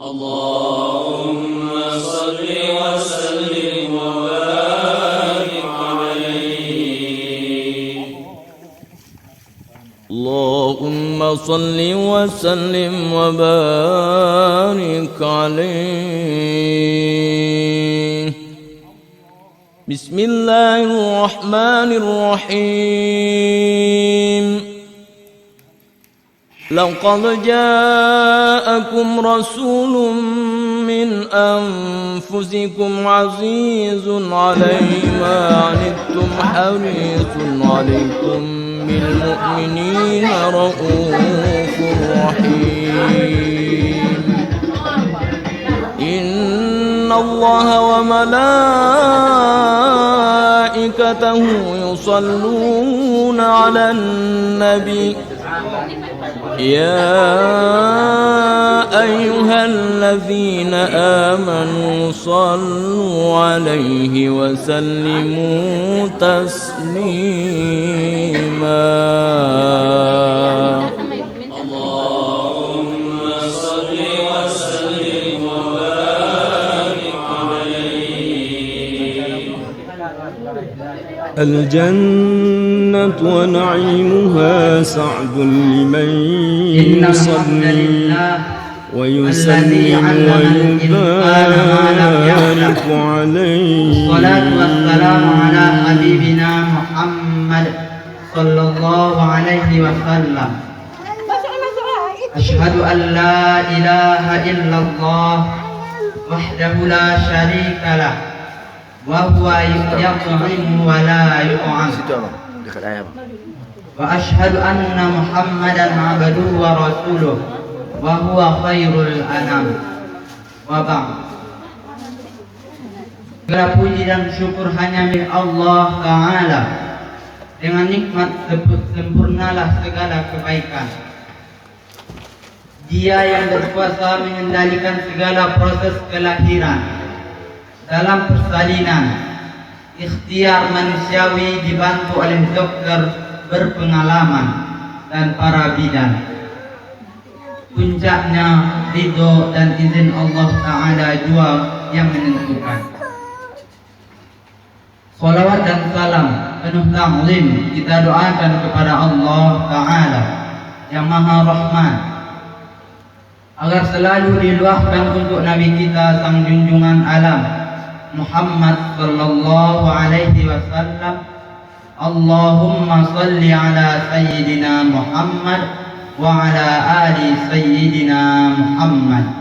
اللهم صل وسلم وبارك عليه. اللهم صل وسلم وبارك عليه. بسم الله الرحمن الرحيم. لقد جاءكم رسول من أنفسكم عزيز عليه ما عنتم حريص عليكم بالمؤمنين رؤوف رحيم. إن الله وملائكته يصلون على النبي يا أيها الذين آمنوا صلوا عليه وسلموا تسليما. اللهم صل وسلم وبارك عليه. الجنة ونعيمها سعد لمن يصلي ويسلم ويبارك عليه. الصلاة والسلام على حبيبنا محمد صلى الله عليه وسلم. أشهد أن لا إله إلا الله وحده لا شريك له وهو يطعم ولا يطعم. وأشهد أن محمدا عبده ورسوله وهو خير الأنام. Wabang. Segala puji dan syukur hanya milik Allah Ta'ala. Dengan nikmat sempurnalah segala kebaikan. Dia yang berkuasa mengendalikan segala proses kelahiran dalam persalinan. Ikhtiar manusiawi dibantu oleh dokter berpengalaman dan para bidan. Puncaknya ridho dan izin Allah Ta'ala jua yang menentukan. Salawat dan salam penuh ta'zim kita doakan kepada Allah Ta'ala yang Maha Rahman, agar selalu diluahkan untuk Nabi kita sang junjungan alam Muhammad sallallahu alaihi wasallam. Allahumma salli ala sayyidina Muhammad wa ala ali sayyidina Muhammad.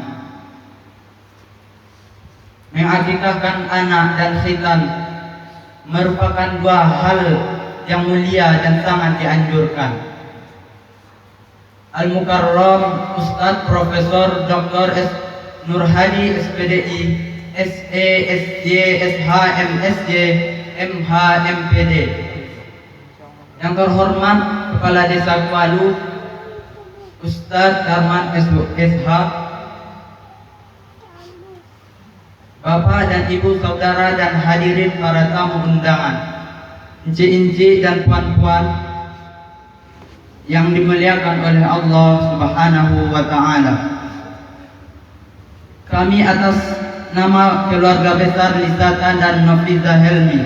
Mengakikahkan anak dan khitan merupakan dua hal yang mulia dan sangat dianjurkan. Al-Mukarram Ustadz Profesor Dr. Nurhadi SPDI SE, SJ, SH, MSJ, MH, MPD. Yang terhormat Kepala Desa Kualu Ustadz Darman SH, Bapak dan Ibu Saudara dan hadirin para tamu undangan, encik-encik dan puan-puan yang dimuliakan oleh Allah Subhanahu wa Ta'ala. Kami atas nama keluarga besar Lisatan dan Nofizah Helmi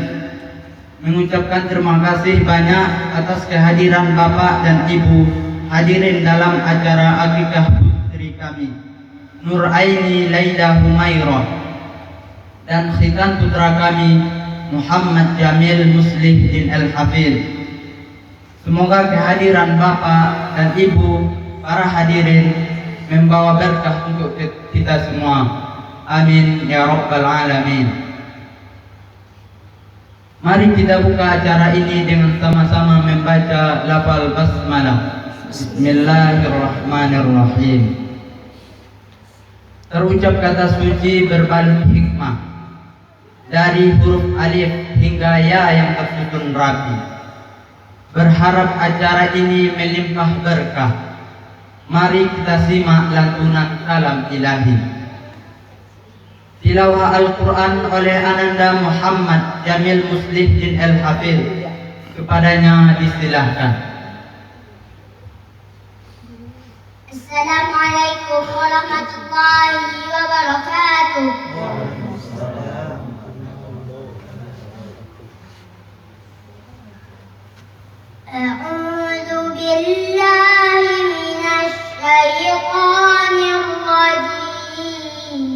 mengucapkan terima kasih banyak atas kehadiran Bapak dan Ibu hadirin dalam acara akikah putri kami Nuraini Laila Humairah dan khitan putra kami Muhammad Jamil Muslih bin Al-Hafidh. Semoga kehadiran Bapak dan Ibu para hadirin membawa berkah untuk kita semua. Amin ya rabbal alamin. Mari kita buka acara ini dengan sama-sama membaca lafal basmalah. Bismillahirrahmanirrahim. Terucap kata suci berbalut hikmah dari huruf alif hingga ya yang tersusun rapi. Berharap acara ini melimpah berkah. Mari kita simak lantunan kalam ilahi. Tilawah Al-Quran oleh Ananda Muhammad Jamil Muslih bin Al-Hafidh. Kepadanya disilahkan. Assalamualaikum warahmatullahi أعوذ بالله من الشيطان الرجيم.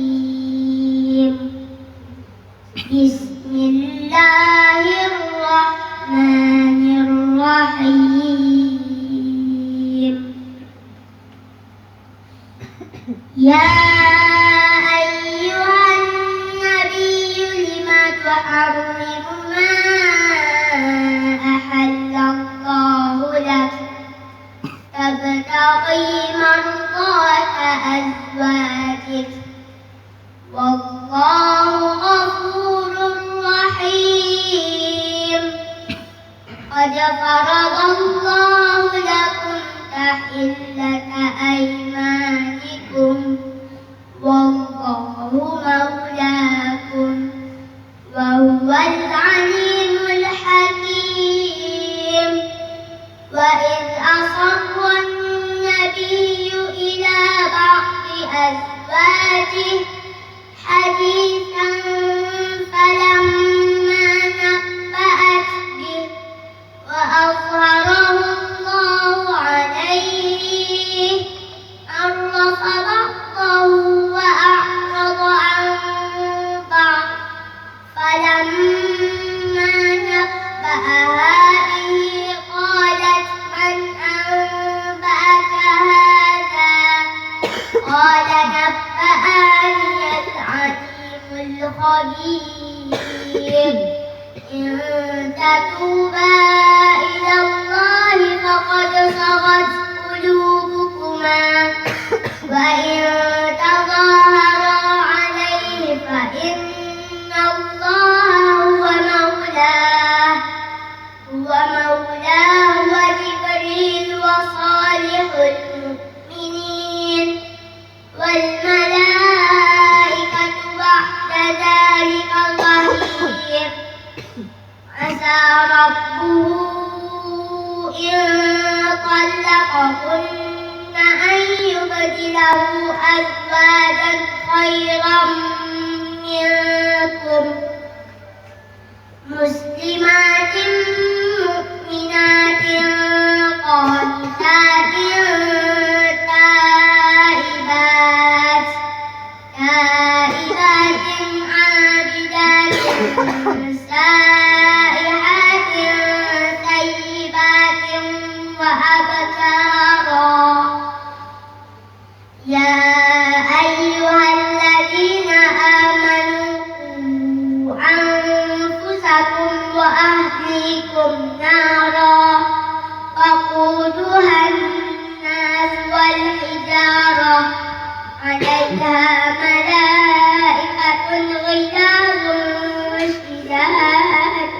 بسم الله الرحمن الرحيم. يا أيها النبي لم تحرم ما أحل الله لك تبتغي مرضات أزواجك والله غفور رحيم. قد فرض الله لكم تحلة أيمانكم والله مولاكم وهو العليم الحكيم. وإذ أصر النبي إلى بعض أزواجه حديثا فلما نبأت به وأظهره الله عليه عرف بعضه وأعرض عن بعض. فلما نبأها به قالت من أنبأك هذا؟ قال نبأني العليم الخبير. إن تتوبا إلى الله فقد صغت قلوبكما وإن تظاهرا عليه فإن الله هو مولاه وجبريل وصالح المؤمنين والملائكة بعد ذلك ظهير. عسى ربه إن طلقكن أن يبدله أزواجا خيرا منكم مسلمات مؤمنات قانتات تائبات عابدات سائحات ثيبات وأبكارا. يا أيها الذين آمنوا قوا أنفسكم وأهليكم نارا وقودها الناس والحجارة عليها ملائكة غلاظ شداد.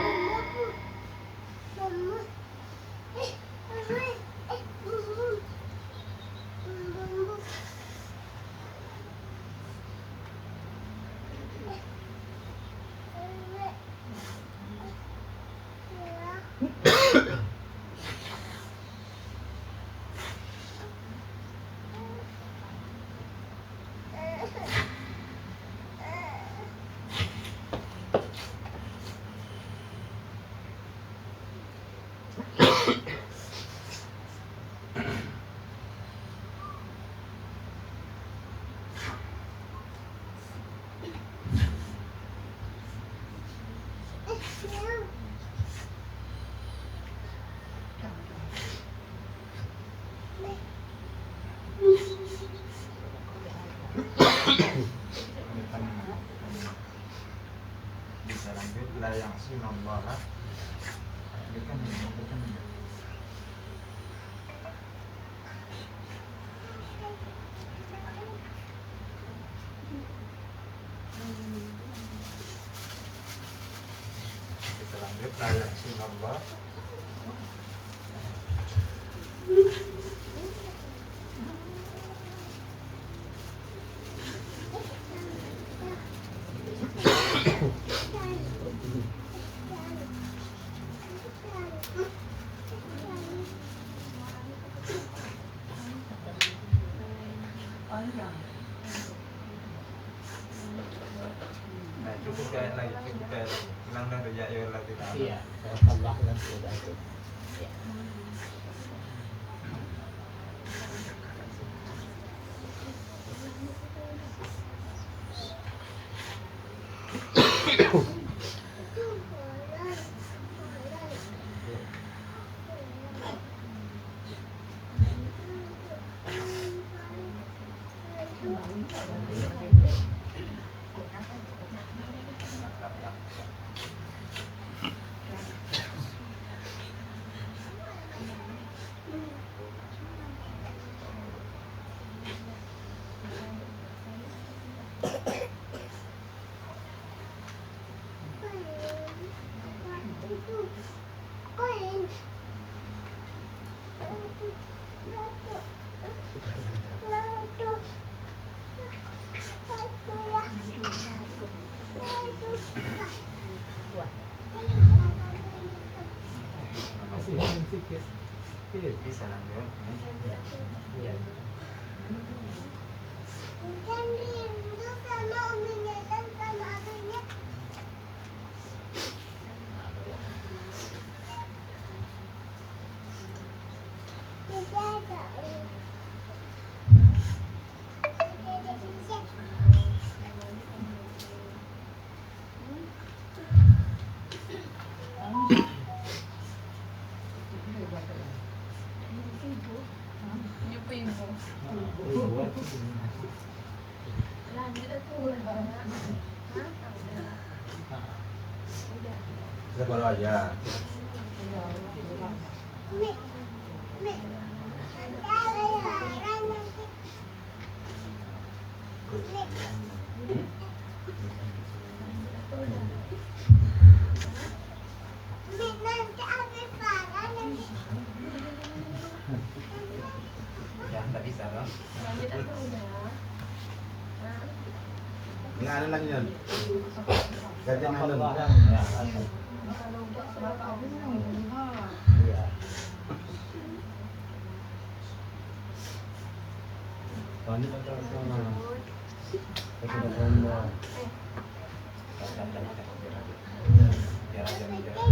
Bisa lanjut la ya'sunallaha. Kita lanjut la ya'sunallaha. ayat lagi, kita bilang dah ya ayyuhal ladzina amanu. Iya, saya tambahkan sudah itu. Ya. Bisa lanjut. Iya. Baru aja. Ya, nggak bisa loh. Nggak ada lagi kan? Ganti malam. Ya, ada. Iya.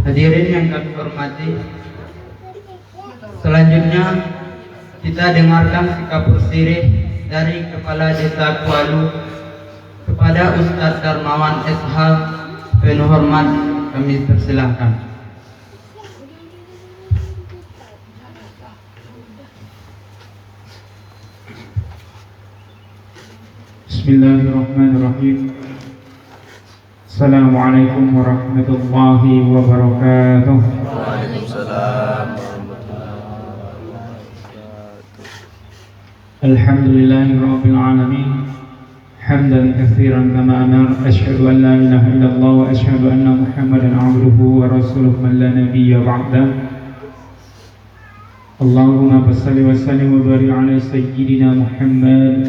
Hadirin yang kami hormati, selanjutnya kita dengarkan sikap bersirih dari Kepala Desa Kualu kepada Ustadz Darmawan SH. Penuh hormat kami persilahkan. Bismillahirrahmanirrahim. Assalamualaikum warahmatullahi wabarakatuh. Waalaikumsalam. Alhamdulillahi rabbil alamin. Hamdan katsiran kama amar. Asyhadu an la ilaha illallah wa asyhadu anna Muhammadan abduhu wa rasuluhu man la nabiyya ba'da. Allahumma salli wa sallim wa barik ala sayyidina Muhammad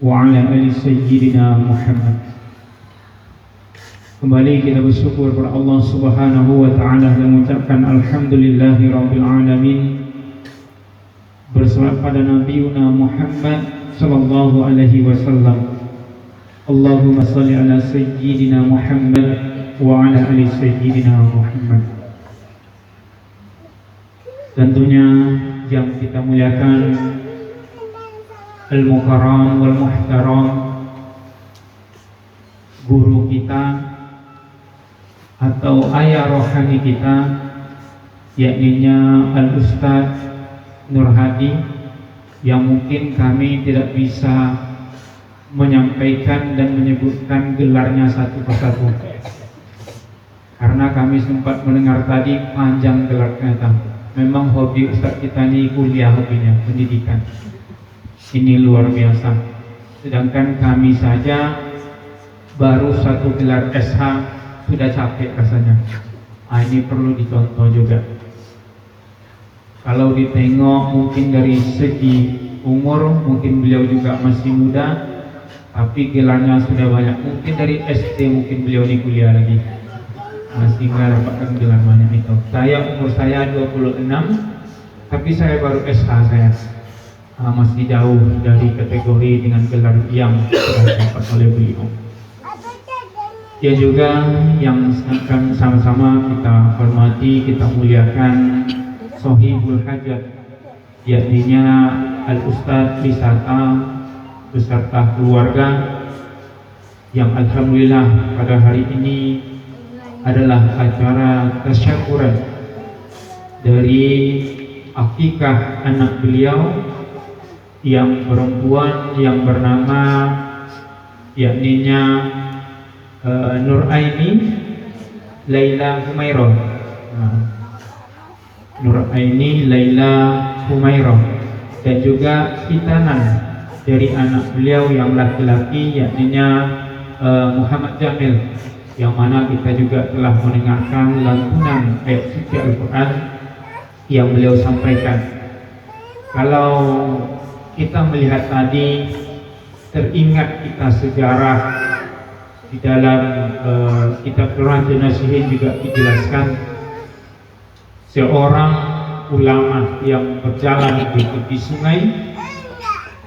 wa ala ali sayyidina Muhammad. Kembali kita bersyukur kepada Allah Subhanahu wa taala dan mengucapkan alhamdulillahi rabbil alamin. Bersalawat pada Nabiuna Muhammad sallallahu alaihi wasallam. Allahumma salli ala sayyidina Muhammad wa ala ali sayyidina Muhammad. Tentunya yang kita muliakan al-mukarram wal muhtaram, guru kita atau ayah rohani kita, yakninya Al-Ustadz Nur Hadi, yang mungkin kami tidak bisa menyampaikan dan menyebutkan gelarnya satu persatu karena kami sempat mendengar tadi panjang gelar ternyata. Memang hobi Ustadz kita ini kuliah, hobinya pendidikan. Ini luar biasa. Sedangkan kami saja baru satu gelar SH sudah capek rasanya. Ini perlu dicontoh juga. Kalau ditengok mungkin dari segi umur, mungkin beliau juga masih muda, tapi gelarnya sudah banyak. Mungkin dari SD mungkin beliau ini kuliah lagi, masih nggak dapatkan gelar banyak itu. Umur saya 26, tapi saya baru SH saya. Masih jauh dari kategori dengan gelar yang sudah didapat oleh beliau. Ya juga yang akan sama-sama kita hormati, kita muliakan Sohibul Hajat, yakni Al-Ustadz Wisata beserta keluarga yang alhamdulillah pada hari ini adalah acara tasyakuran dari akikah anak beliau yang perempuan yang bernama yakninya Nur Aini Laila Humairah. Nur Aini Laila Humairah, dan juga khitanan dari anak beliau yang laki-laki yakninya Muhammad Jamil, yang mana kita juga telah mendengarkan lantunan ayat suci Al-Quran yang beliau sampaikan. Kalau kita melihat tadi, teringat kita sejarah di dalam kitab Rajul Nasihin juga dijelaskan seorang ulama yang berjalan di tepi sungai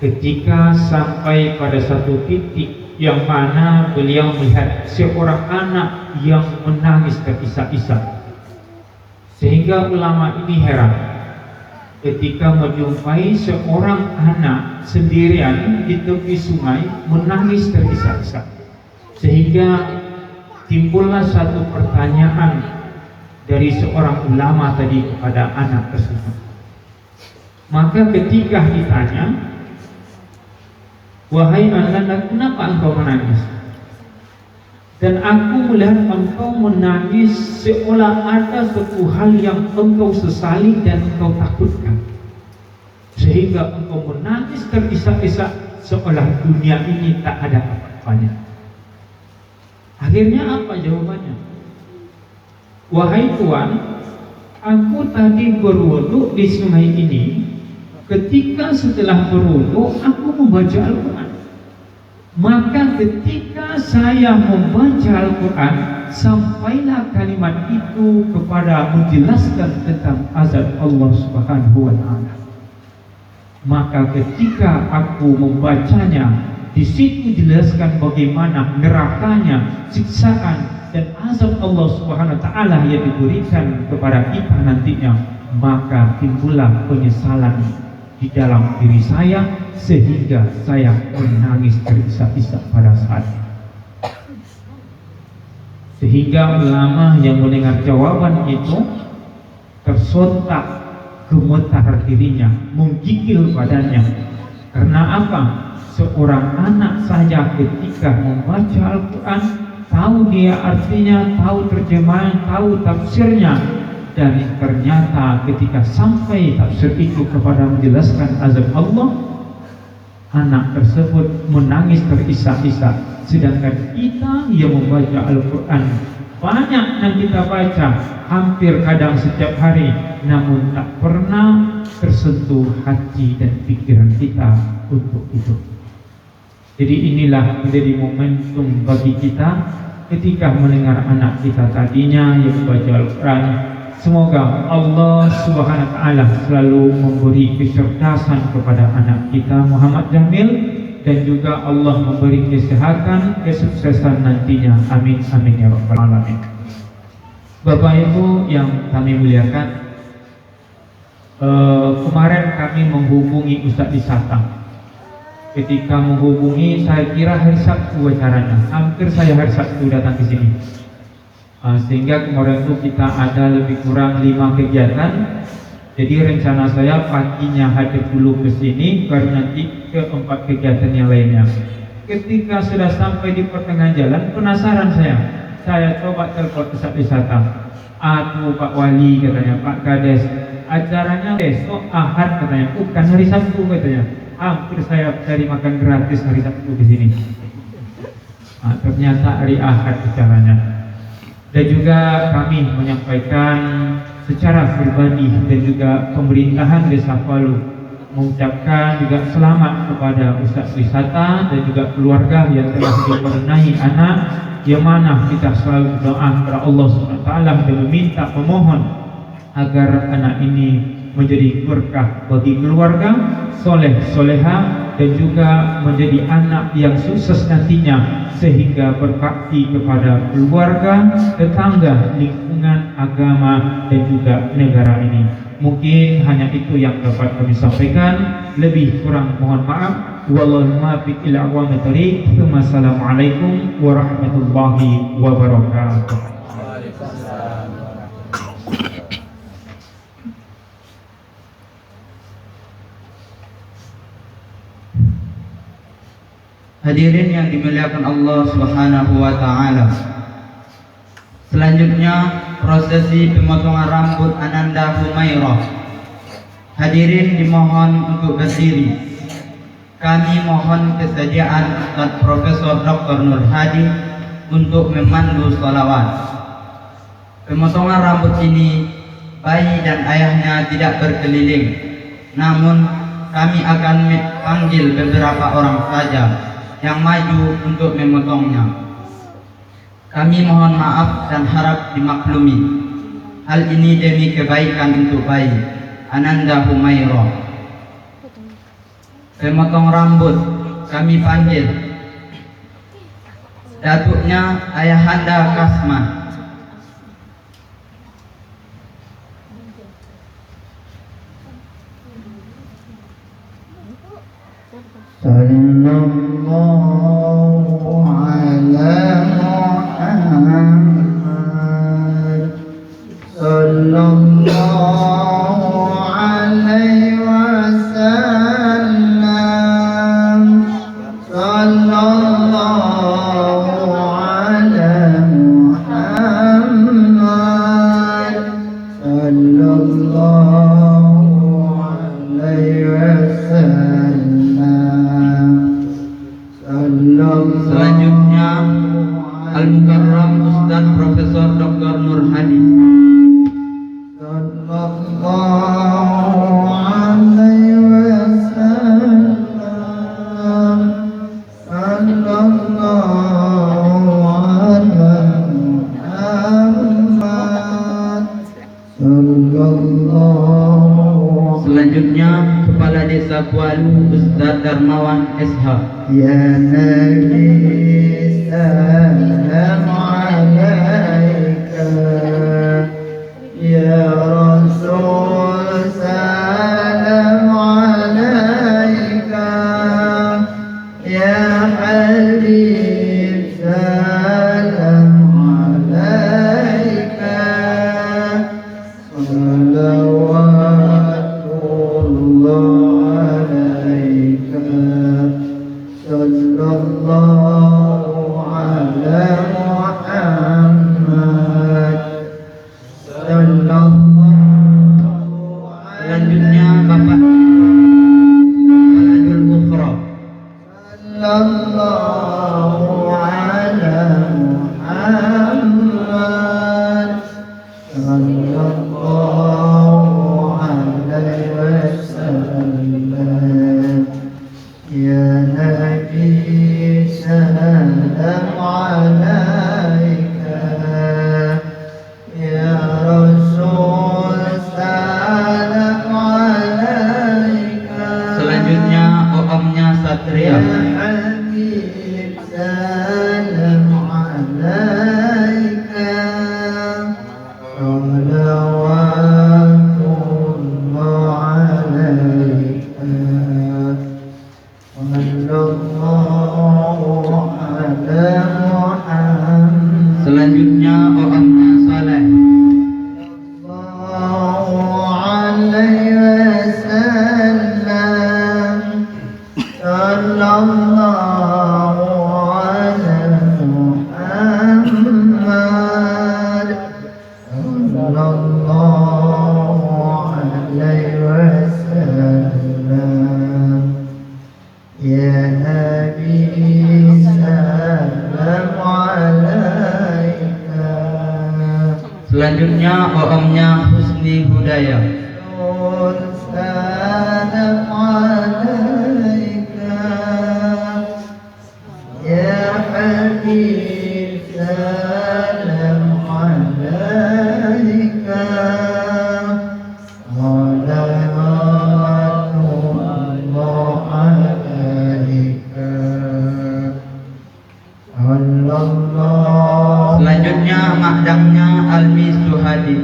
ketika sampai pada satu titik yang mana beliau melihat seorang anak yang menangis terisak-isak, sehingga ulama ini heran ketika menjumpai seorang anak sendirian di tepi sungai menangis terisak-isak, sehingga timbullah satu pertanyaan dari seorang ulama tadi kepada anak tersebut. Maka ketika ditanya, "Wahai anak, kenapa engkau menangis?" Dan aku melihat engkau menangis seolah ada suatu hal yang engkau sesali dan engkau takutkan, sehingga engkau menangis terisak-isak seolah dunia ini tak ada apa-apanya. Akhirnya apa jawabannya? "Wahai Tuan, aku tadi berwudu di sungai ini. Ketika setelah berwudu, aku membaca Al-Quran. Maka ketika saya membaca Al-Quran, sampailah kalimat itu kepada menjelaskan tentang azab Allah Subhanahu wa Ta'ala. Maka ketika aku membacanya, di situ dijelaskan bagaimana nerakanya, siksaan dan azab Allah Subhanahu wa Ta'ala yang diberikan kepada kita nantinya. Maka timbullah penyesalan di dalam diri saya, sehingga saya menangis terisak-isak pada saat itu." Sehingga ulama yang mendengar jawaban itu tersontak, gemetar dirinya, menggigil badannya. Karena apa? Seorang anak saja ketika membaca Al-Quran, tahu dia artinya, tahu terjemahan, tahu tafsirnya, dan ternyata ketika sampai tafsir itu kepada menjelaskan azab Allah, anak tersebut menangis terisak-isak. Sedangkan kita yang membaca Al-Quran banyak yang kita baca, hampir kadang setiap hari, namun tak pernah tersentuh hati dan pikiran kita untuk itu. Jadi inilah menjadi momentum bagi kita ketika mendengar anak kita tadinya yang membaca Al-Quran. Semoga Allah Subhanahu wa Ta'ala selalu memberi kecerdasan kepada anak kita Muhammad Jamil, dan juga Allah memberi kesehatan, kesuksesan nantinya. Amin amin ya rabbal alamin. Bapak Ibu yang kami muliakan, kemarin kami menghubungi Ustadz Wisata. Ketika menghubungi, saya kira hari Sabtu acaranya, hampir saya hari Sabtu datang ke sini. Sehingga kemarin itu kita ada lebih kurang 5 kegiatan. Jadi rencana saya paginya hadir dulu ke sini, baru nanti ke 4 kegiatan yang lainnya. Ketika sudah sampai di pertengahan jalan, penasaran saya coba telepon Ustadz Wisata. "Aduh Pak Wali," katanya, "Pak Kades, acaranya besok Ahad," katanya, "bukan hari Sabtu," katanya. Hampir saya cari makan gratis hari Sabtu di sini. Ternyata hari Ahad acaranya. Dan juga kami menyampaikan secara pribadi dan juga pemerintahan Desa Palu mengucapkan juga selamat kepada Ustadz Wisata dan juga keluarga yang telah dikaruniai anak, yang mana kita selalu berdoa kepada Allah SWT dan meminta, memohon agar anak ini menjadi berkah bagi keluarga, soleh soleha, dan juga menjadi anak yang sukses nantinya, sehingga berbakti kepada keluarga, tetangga, lingkungan, agama, dan juga negara ini. Mungkin hanya itu yang dapat kami sampaikan. Lebih kurang mohon maaf. Wallahu muwaffiq ila aqwamit thoriq. Wassalamualaikum warahmatullahi wabarakatuh. Hadirin yang dimuliakan Allah Subhanahu wa taala. Selanjutnya prosesi pemotongan rambut Ananda Humairah. Hadirin dimohon untuk berdiri. Kami mohon kesediaan Ustaz Profesor Dr. Nur Hadi untuk memandu sholawat. Pemotongan rambut ini bayi dan ayahnya tidak berkeliling, namun kami akan panggil beberapa orang saja yang maju untuk memotongnya. Kami mohon maaf dan harap dimaklumi. Hal ini demi kebaikan untuk bayi Ananda Humairah. Pemotong rambut kami panggil datuknya Ayahanda Kasman. Sallallahu ala Muhammad, sallallahu alaihi wasallam, sallallahu ala Muhammad, sallallahu alaihi wasallam. Selanjutnya Al-Mukarram Ustaz Profesor Dr. Nur Hadi. Sallallahu alaihi wasallam, sallallahu ala Muhammad, sallallahu. Selanjutnya Kepala Desa Kualu Ustaz Darmawan SH. Ya Nabi salam alaika, ya Rasul salam alaika, ya Habib salam alaika, salawatullah alaika, sallallahu ala Muhammad, sallallahu. Selanjutnya Bapak Waladul Ukhra. Sallallahu ala Muhammad, sallallahu alaihi wasallam, ya Nabi salam alaika, ya Rasul salam alaika. Selanjutnya omnya Satria. Ya Habib salam alaika, salawatullah alaika, sallallahu ala Muhammad. Selanjutnya omnya Saleh. Sallallahu alaihi wasallam, sallallahu ala Muhammad, sallallahu alaihi wasallam, ya Nabi salam alaika. Selanjutnya omnya Husni Hudayah. Salam alaika, ya Habib salam alaika, salawatullah alaika. Selanjutnya makdamnya Almi Suhadi.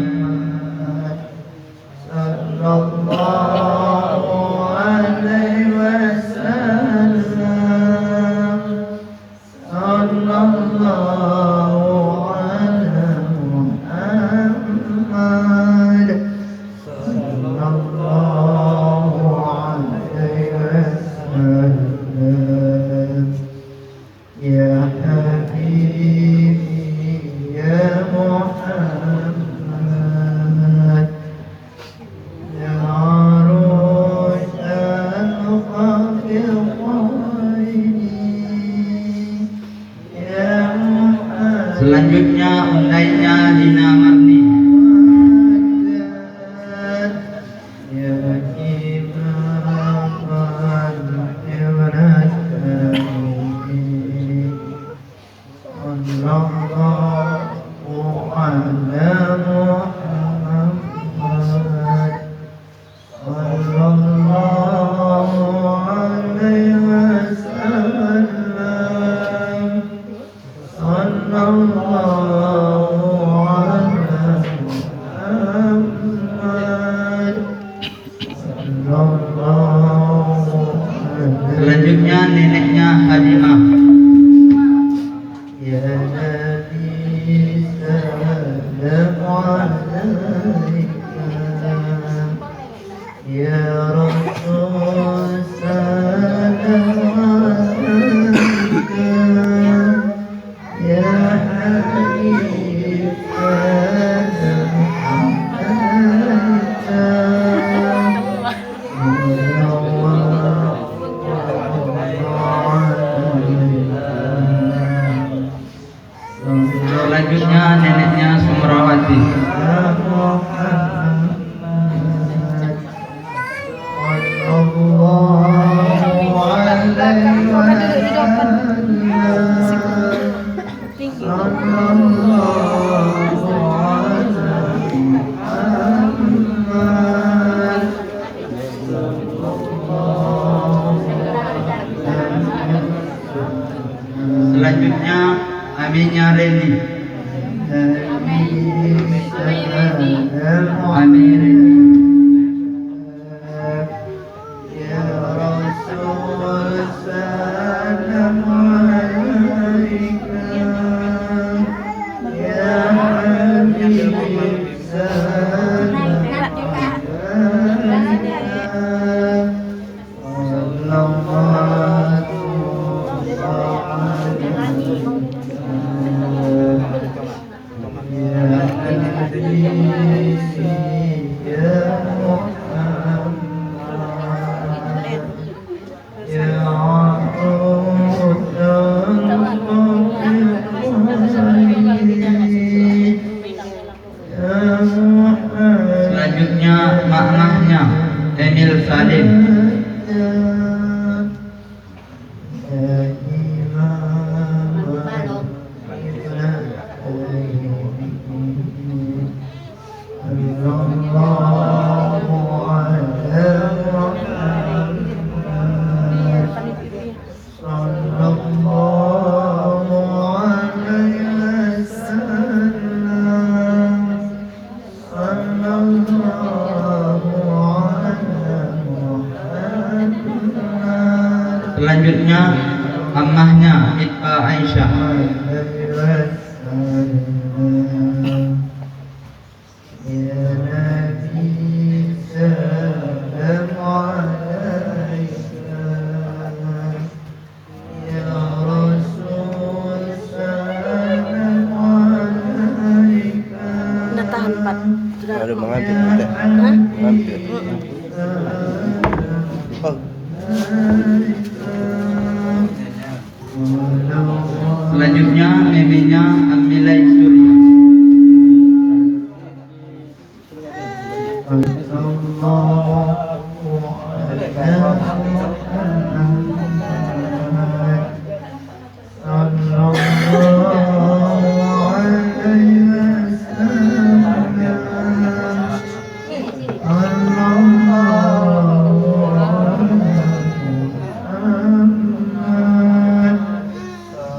Selanjutnya undainya Dina Marni. Selanjutnya neneknya Halimah. Ya Nabi salam alaika, ya Rasul salam alaika, ya Habib salam alaika. Selanjutnya neneknya Sumrawati. Selanjutnya Aminya Reni. Amin. Ya Rasul salam alaika, ya Habib salam Selanjutnya maknanya Emil Salim. Selanjutnya ammahnya Itqa Aisyah. Ya Nabi salam alaika, ya Rasul salam alaika. Udah tahan 4. Ada mengambil tidak? Mengambil. Oh. Selanjutnya memenya Amilai Surya.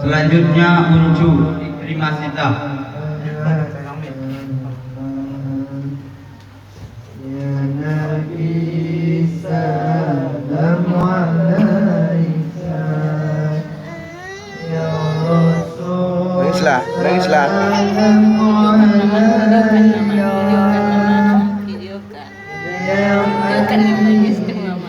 Selanjutnya Selanjutnya Unju Ikrimasita. Nangislah, nangislah. Videokan menangiskan mama.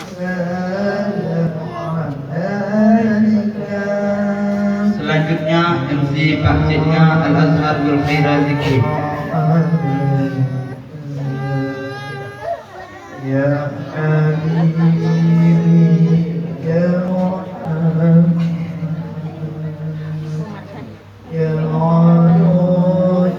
Selanjutnya MC Pak Ciknya Al-Azhar Zulkhaira Zikri. Ya Habibi Ya Muhammad Ya Allah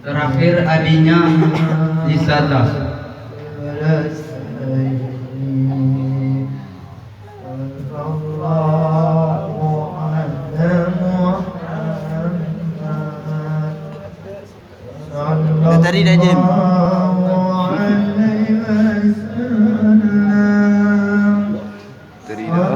Terakhir adiknya Lisata. Tadi dah jam. Tadi dah.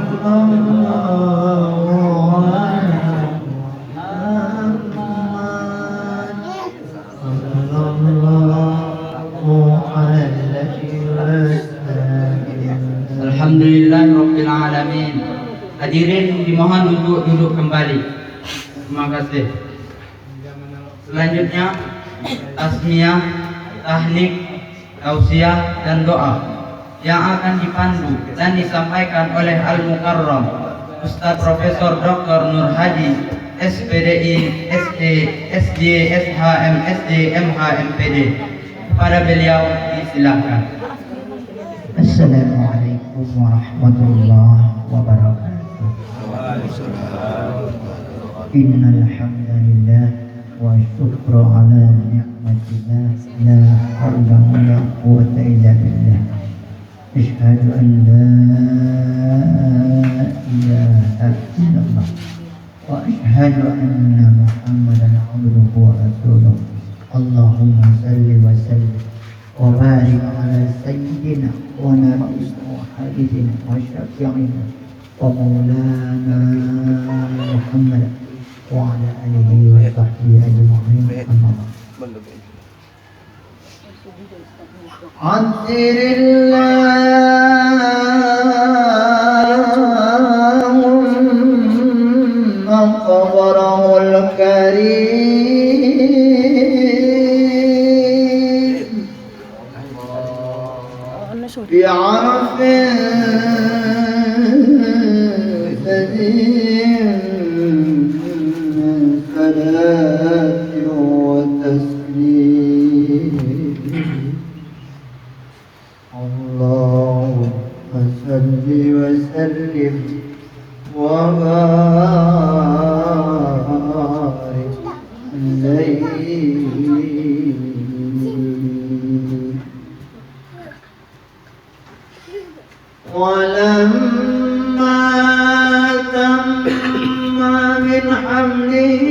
Alhamdulillahirabbil alamin. Hadirin dimohon duduk kembali. Terima kasih. Selanjutnya tasmiyah, tahnik, tausiah dan doa yang akan dipandu dan disampaikan oleh Al-Mukarram Ustaz Profesor Dr. Nur Hadi SPDI SD SJ SHM SD MH MPD. Kepada beliau disilakan. Assalamualaikum warahmatullahi wabarakatuh. Innal hamdalillah wa syukru ala ni'matillah la haula wa la quwwata illa billah. Asyhadu an la ilaha illallah wa asyhadu anna Muhammadan abduhu wa rasuluh. Allahumma salli wa sallim wa barik ala sayyidina wa nabiyina wa habibina wa syafi'ina wa maulana Muhammad wa ala alihi wa sahbihi ajma'in. Amma ba'd. Allahumma qabrahul karim بعرف صلاة وتسليم اللهم صل وسلم وبارك عليه ولما تم من حمله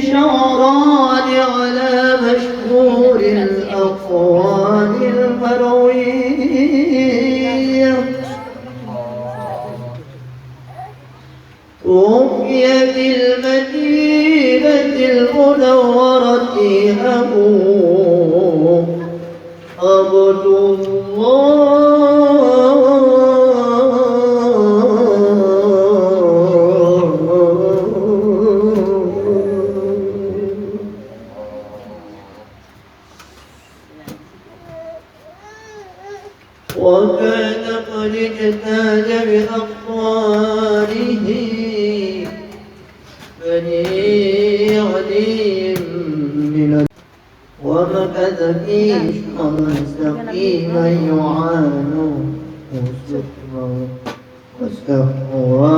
شهران على مشهور الأقوال المروية توفي بالمدينة المنورة أبوه عبد وكان قد اجتاز بأقواره بني علي من ومكث في شهر سقيما يعانوا سكرا وسهوا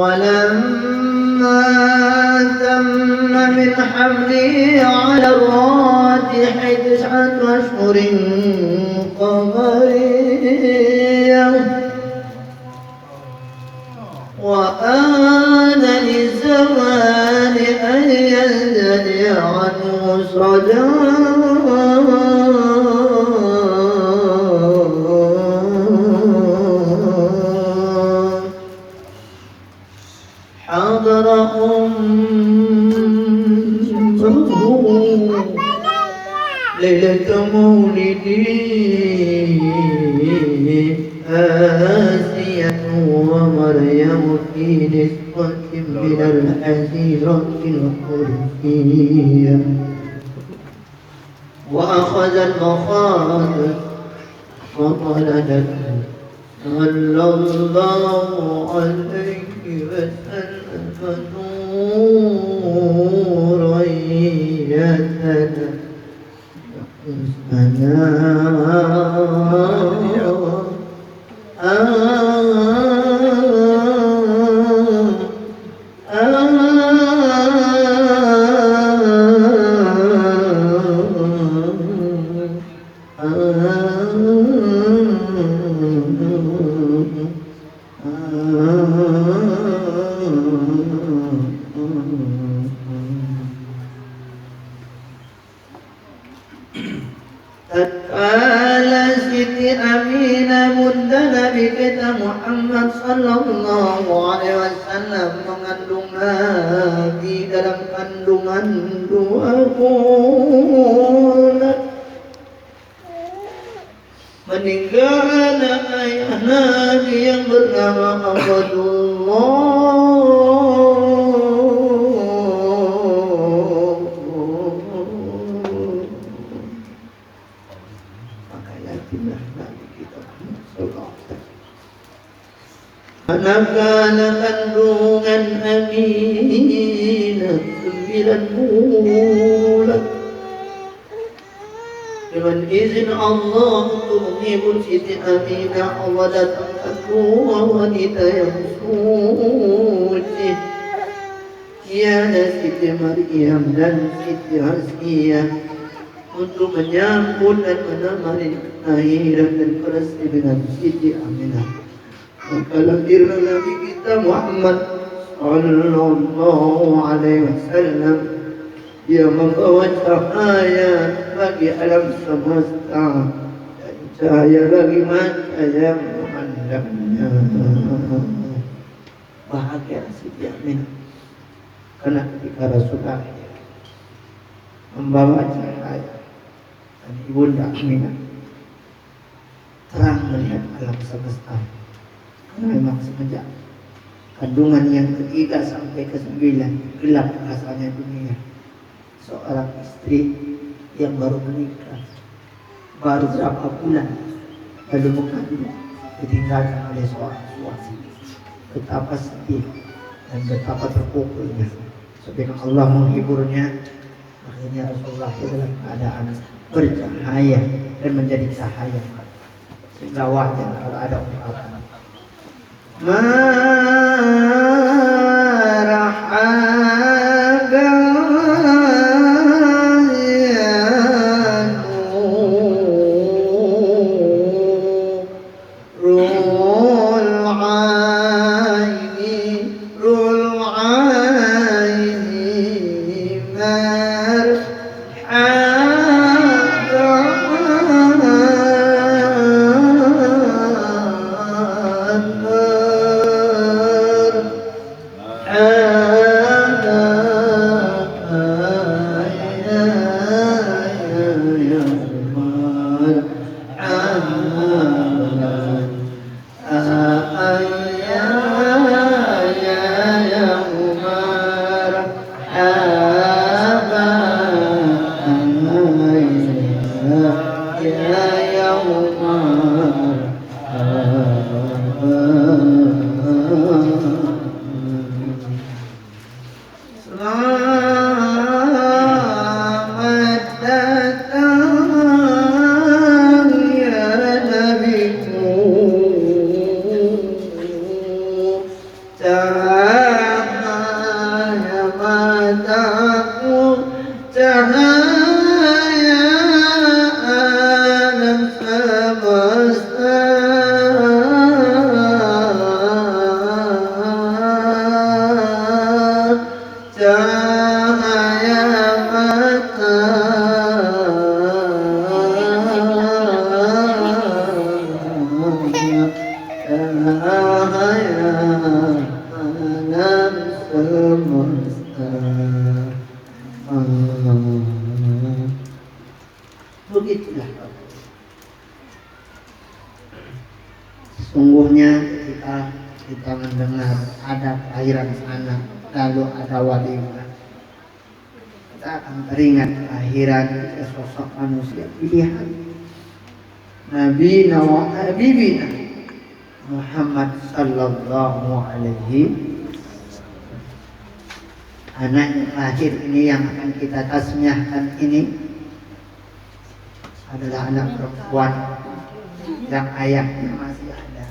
ولما تم من حمله على الراجح 9 أشهر قمرية وآن للزمان أن ينزلي عنه حضر ليلة مولده آسيا ومريم في نسوة من الحزيرة الحرية وأخذ المخاض فطلبت صلى الله عليه وسلم نورا يتنى tatkala Siti Aminah bunda Nabi kita Muhammad sallallahu alaihi wasallam mengandung Nabi dalam kandungan 2 bulan, meninggal ayah Nabi yang bernama Abdullah. Anak-anak kandungan Aminah 9 bulan. Dengan izin Allah untuk menghibur Siti Aminah, Allah datangkan 2 wanita yang suci, yaitu Siti Maryam dan Siti Asiyah, untuk menyambut dan menemani kelahiran dan persalinan Siti Aminah. Maka lahirlah Nabi kita Muhammad sallallahu alaihi wasallam. Dia membawa cahaya bagi alam semesta dan cahaya bagi mata yang memandangnya. Bahagia Siti Aminah karena ketika Rasulullah membawa cahaya dan ibunda Aminah terang melihat alam semesta. Memang semenjak kandungan yang ketiga sampai ke-9 gelap rasanya dunia. Seorang istri yang baru menikah, baru berapa bulan lalu mengandung, ditinggalkan oleh seorang suami. Betapa sedih dan betapa terpukulnya. Sebenarnya Allah menghiburnya. Akhirnya Rasulullah dalam keadaan bercahaya dan menjadi cahaya. Sehingga wajar kalau ada ungkapan marhaban ya nurul aini Selamat datang ya Nabiku. Sungguhnya ketika kita mendengar ada kelahiran anak, lalu ada walimah, kita akan teringat kelahiran sosok manusia pilihan Nabi Habibina Muhammad sallallahu alaihi. Anak yang lahir ini, yang akan kita tasmiahkan ini adalah anak perempuan yang ayahnya masih ada,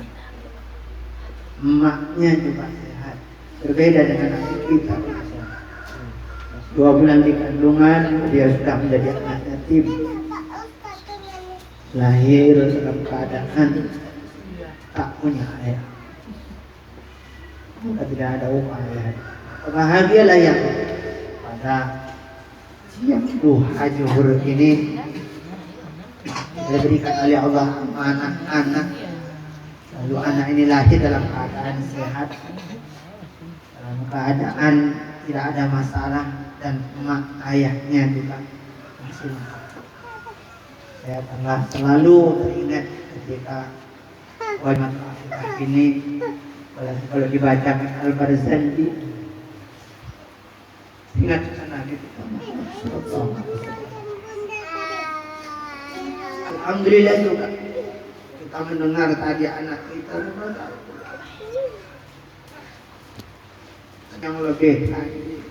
emaknya juga sehat. Berbeda dengan anak kita, 2 bulan di kandungan dia sudah menjadi anak yatim, lahir dalam keadaan tak punya ayah, maka tidak ada upaya. Bahagialah yang pada siang duha zuhur ini diberikan oleh Allah anak-anak, lalu anak ini lahir dalam keadaan sehat, dalam keadaan tidak ada masalah, dan emak ayahnya juga masih lengkap. Saya telah selalu teringat ketika walimah akikah ini, kalau dibaca Al-Barzanji, ingat Nabi alhamdulillah juga kita mendengar tadi anak kita yang lebih lagi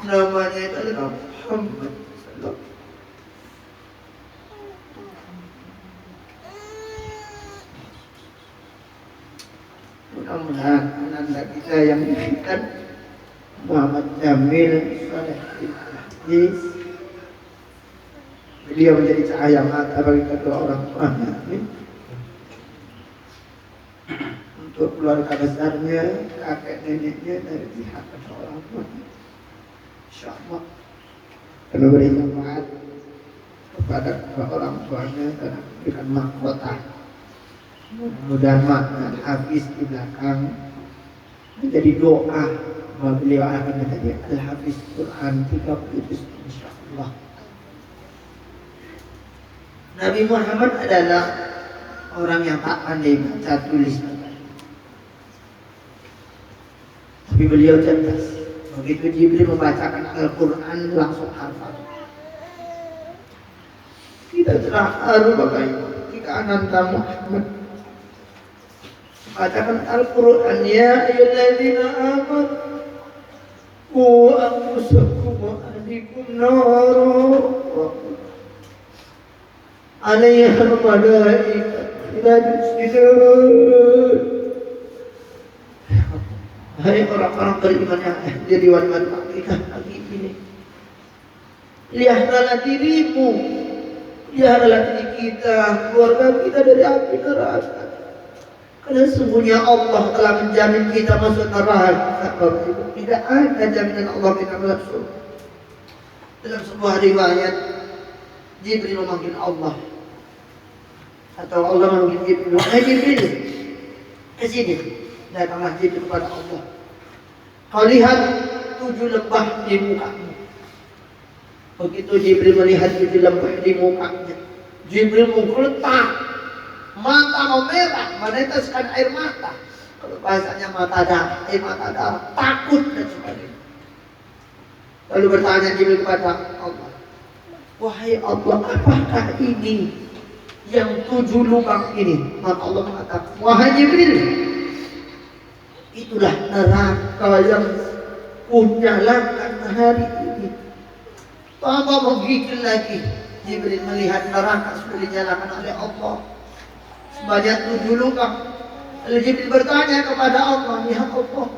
namanya itu adalah Muhammad sallallahu. Mudah-mudahan anak kita yang diberikan Muhammad Jamil Saleh Aziz, beliau menjadi cahaya mata bagi kedua orang tuanya, untuk keluarga besarnya, kakek neneknya dari pihak kedua orang tuanya. InsyaAllah kami beri manfaat kepada kedua orang tuanya dan memberikan mahkota. Mudah-mudahan makna Hafiz di belakang menjadi doa bahwa beliau akan menjadi Al-Hafiz Quran 30 juz insyaallah. Nabi Muhammad adalah orang yang tak pandai baca tulis, tapi beliau cerdas. Begitu Jibril membacakan Al-Quran langsung hafal. Kita terharu bagaimana ketika Ananda Muhammad membacakan Al-Quran, ya ayyuhalladzina amanu qu anfusakum wa ahlikum nara alaiha malaikatun la yusjudun. Hai orang-orang beriman yang jadi walimah akikah pagi ini, lihatlah dirimu, lihatlah diri kita, keluarga kita dari api neraka. Karena sesungguhnya Allah telah menjamin kita masuk neraka. Tidak ada jaminan Allah kita masuk surga. Dalam sebuah riwayat, Jibril memanggil Allah, atau Allah memanggil Jibril, "Hai Jibril, ke sini." Datanglah Jibril kepada Allah. Kau lihat 7 lembah di mukanya. Begitu Jibril melihat 7 lembah di mukanya, Jibril menggeletar, mata memerah, meneteskan air mata. Kalau bahasanya mata darah, air mata darah, takut dan sebagainya. Lalu bertanya Jibril kepada Allah, wahai Allah, apakah ini yang 7 lubang ini? Maka Allah mengatakan, wahai Jibril, itulah neraka yang kunyalakan hari ini. Tambah menggigil lagi, Jibril melihat neraka sudah dinyalakan oleh Allah sebanyak 7 lubang. Lalu Jibril bertanya kepada Allah, ya Allah,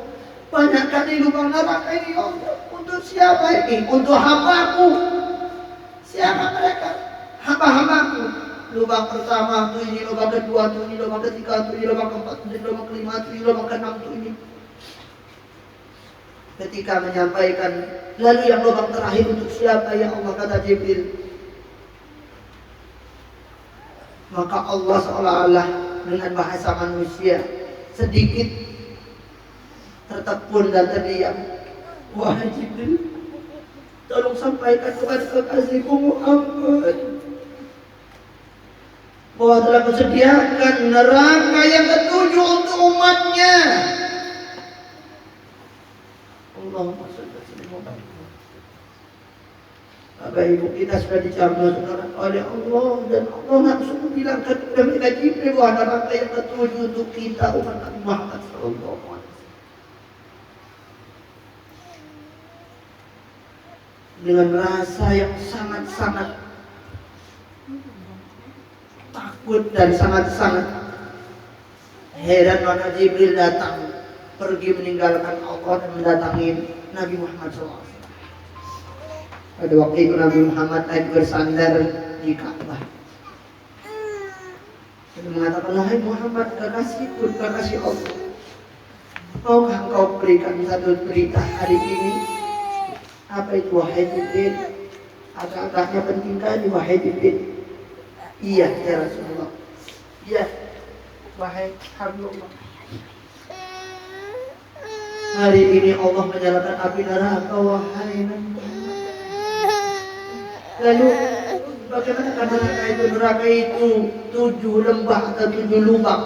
banyak kali lubang neraka ini, ya Allah. Untuk siapa ini? Untuk hambaku. Siapa mereka? Hamba-hambaku. Lubang pertama tuh ini, lubang kedua tuh ini, lubang ketiga tuh ini, lubang keempat tuh ini, lubang kelima tuh ini, lubang keenam tuh ini. Ketika menyampaikan, lalu yang lubang terakhir untuk siapa ya Allah, kata Jibril. Maka Allah seolah-olah dengan bahasa manusia sedikit tertekun dan terdiam. Wahai Jibril, tolong sampaikan kepada kekasihku Muhammad bahwa telah kusediakan neraka yang ketujuh untuk umatnya. Allahumma shalli wa sallim wa barik. Bapak ibu kita sudah dijamin oleh Allah, dan Allah langsung bilang kepada mereka Jibril bahwa neraka yang ketujuh untuk kita umat Nabi Muhammad sallallahu alaihi wasallam. Dengan rasa yang sangat-sangat takut dan sangat-sangat heran mana Jibril datang pergi meninggalkan Allah dan mendatangi Nabi Muhammad SAW. Pada waktu itu Nabi Muhammad naik bersandar di Ka'bah dan mengatakan, "Wahai Muhammad, kekasihku, kekasih Allah, maukah engkau berikan satu berita hari ini?" "Apa itu wahai Jibril? Agak-agaknya penting kali wahai Jibril." "Iya ya Rasulullah." "Iya wahai Habibullah, hari ini Allah menyalakan api neraka wahai Nabi Muhammad." Lalu bagaimana neraka itu? Neraka itu 7 lembah atau 7 lubang.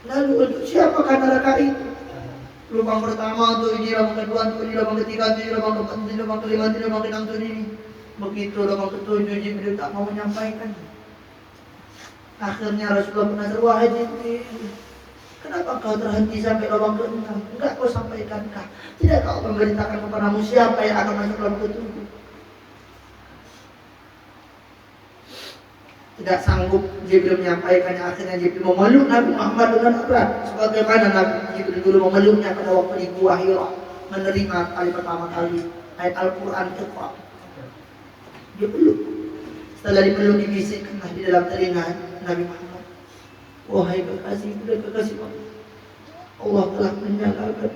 Lalu untuk siapakah neraka itu? Lubang pertama untuk ini, lubang kedua untuk ini, lubang ketiga untuk ini, lubang keempat untuk ini, lubang kelima untuk ini, lubang keenam untuk ini. Begitu lubang ketujuh Jibril tak mau menyampaikan. Akhirnya Rasulullah menasihati, "Wahai Jibril, kenapa kau terhenti sampai lubang ke-6? Enggak kau sampaikankah? Tidak kau memberitakan kepadamu siapa yang akan masuk lubang ke-7?" Tidak sanggup Jibril menyampaikannya. Akhirnya Jibril memeluk Nabi Muhammad dengan erat, sebagaimana Nabi Jibril dulu memeluknya pada waktu di Gua Hira menerima kali pertama kali ayat Al-Quran Iqra. Dia peluk. Setelah dipeluk dibisikkanlah di dalam telinga Nabi Muhammad, "Wahai kekasih dan kekasih Allah telah menyalakan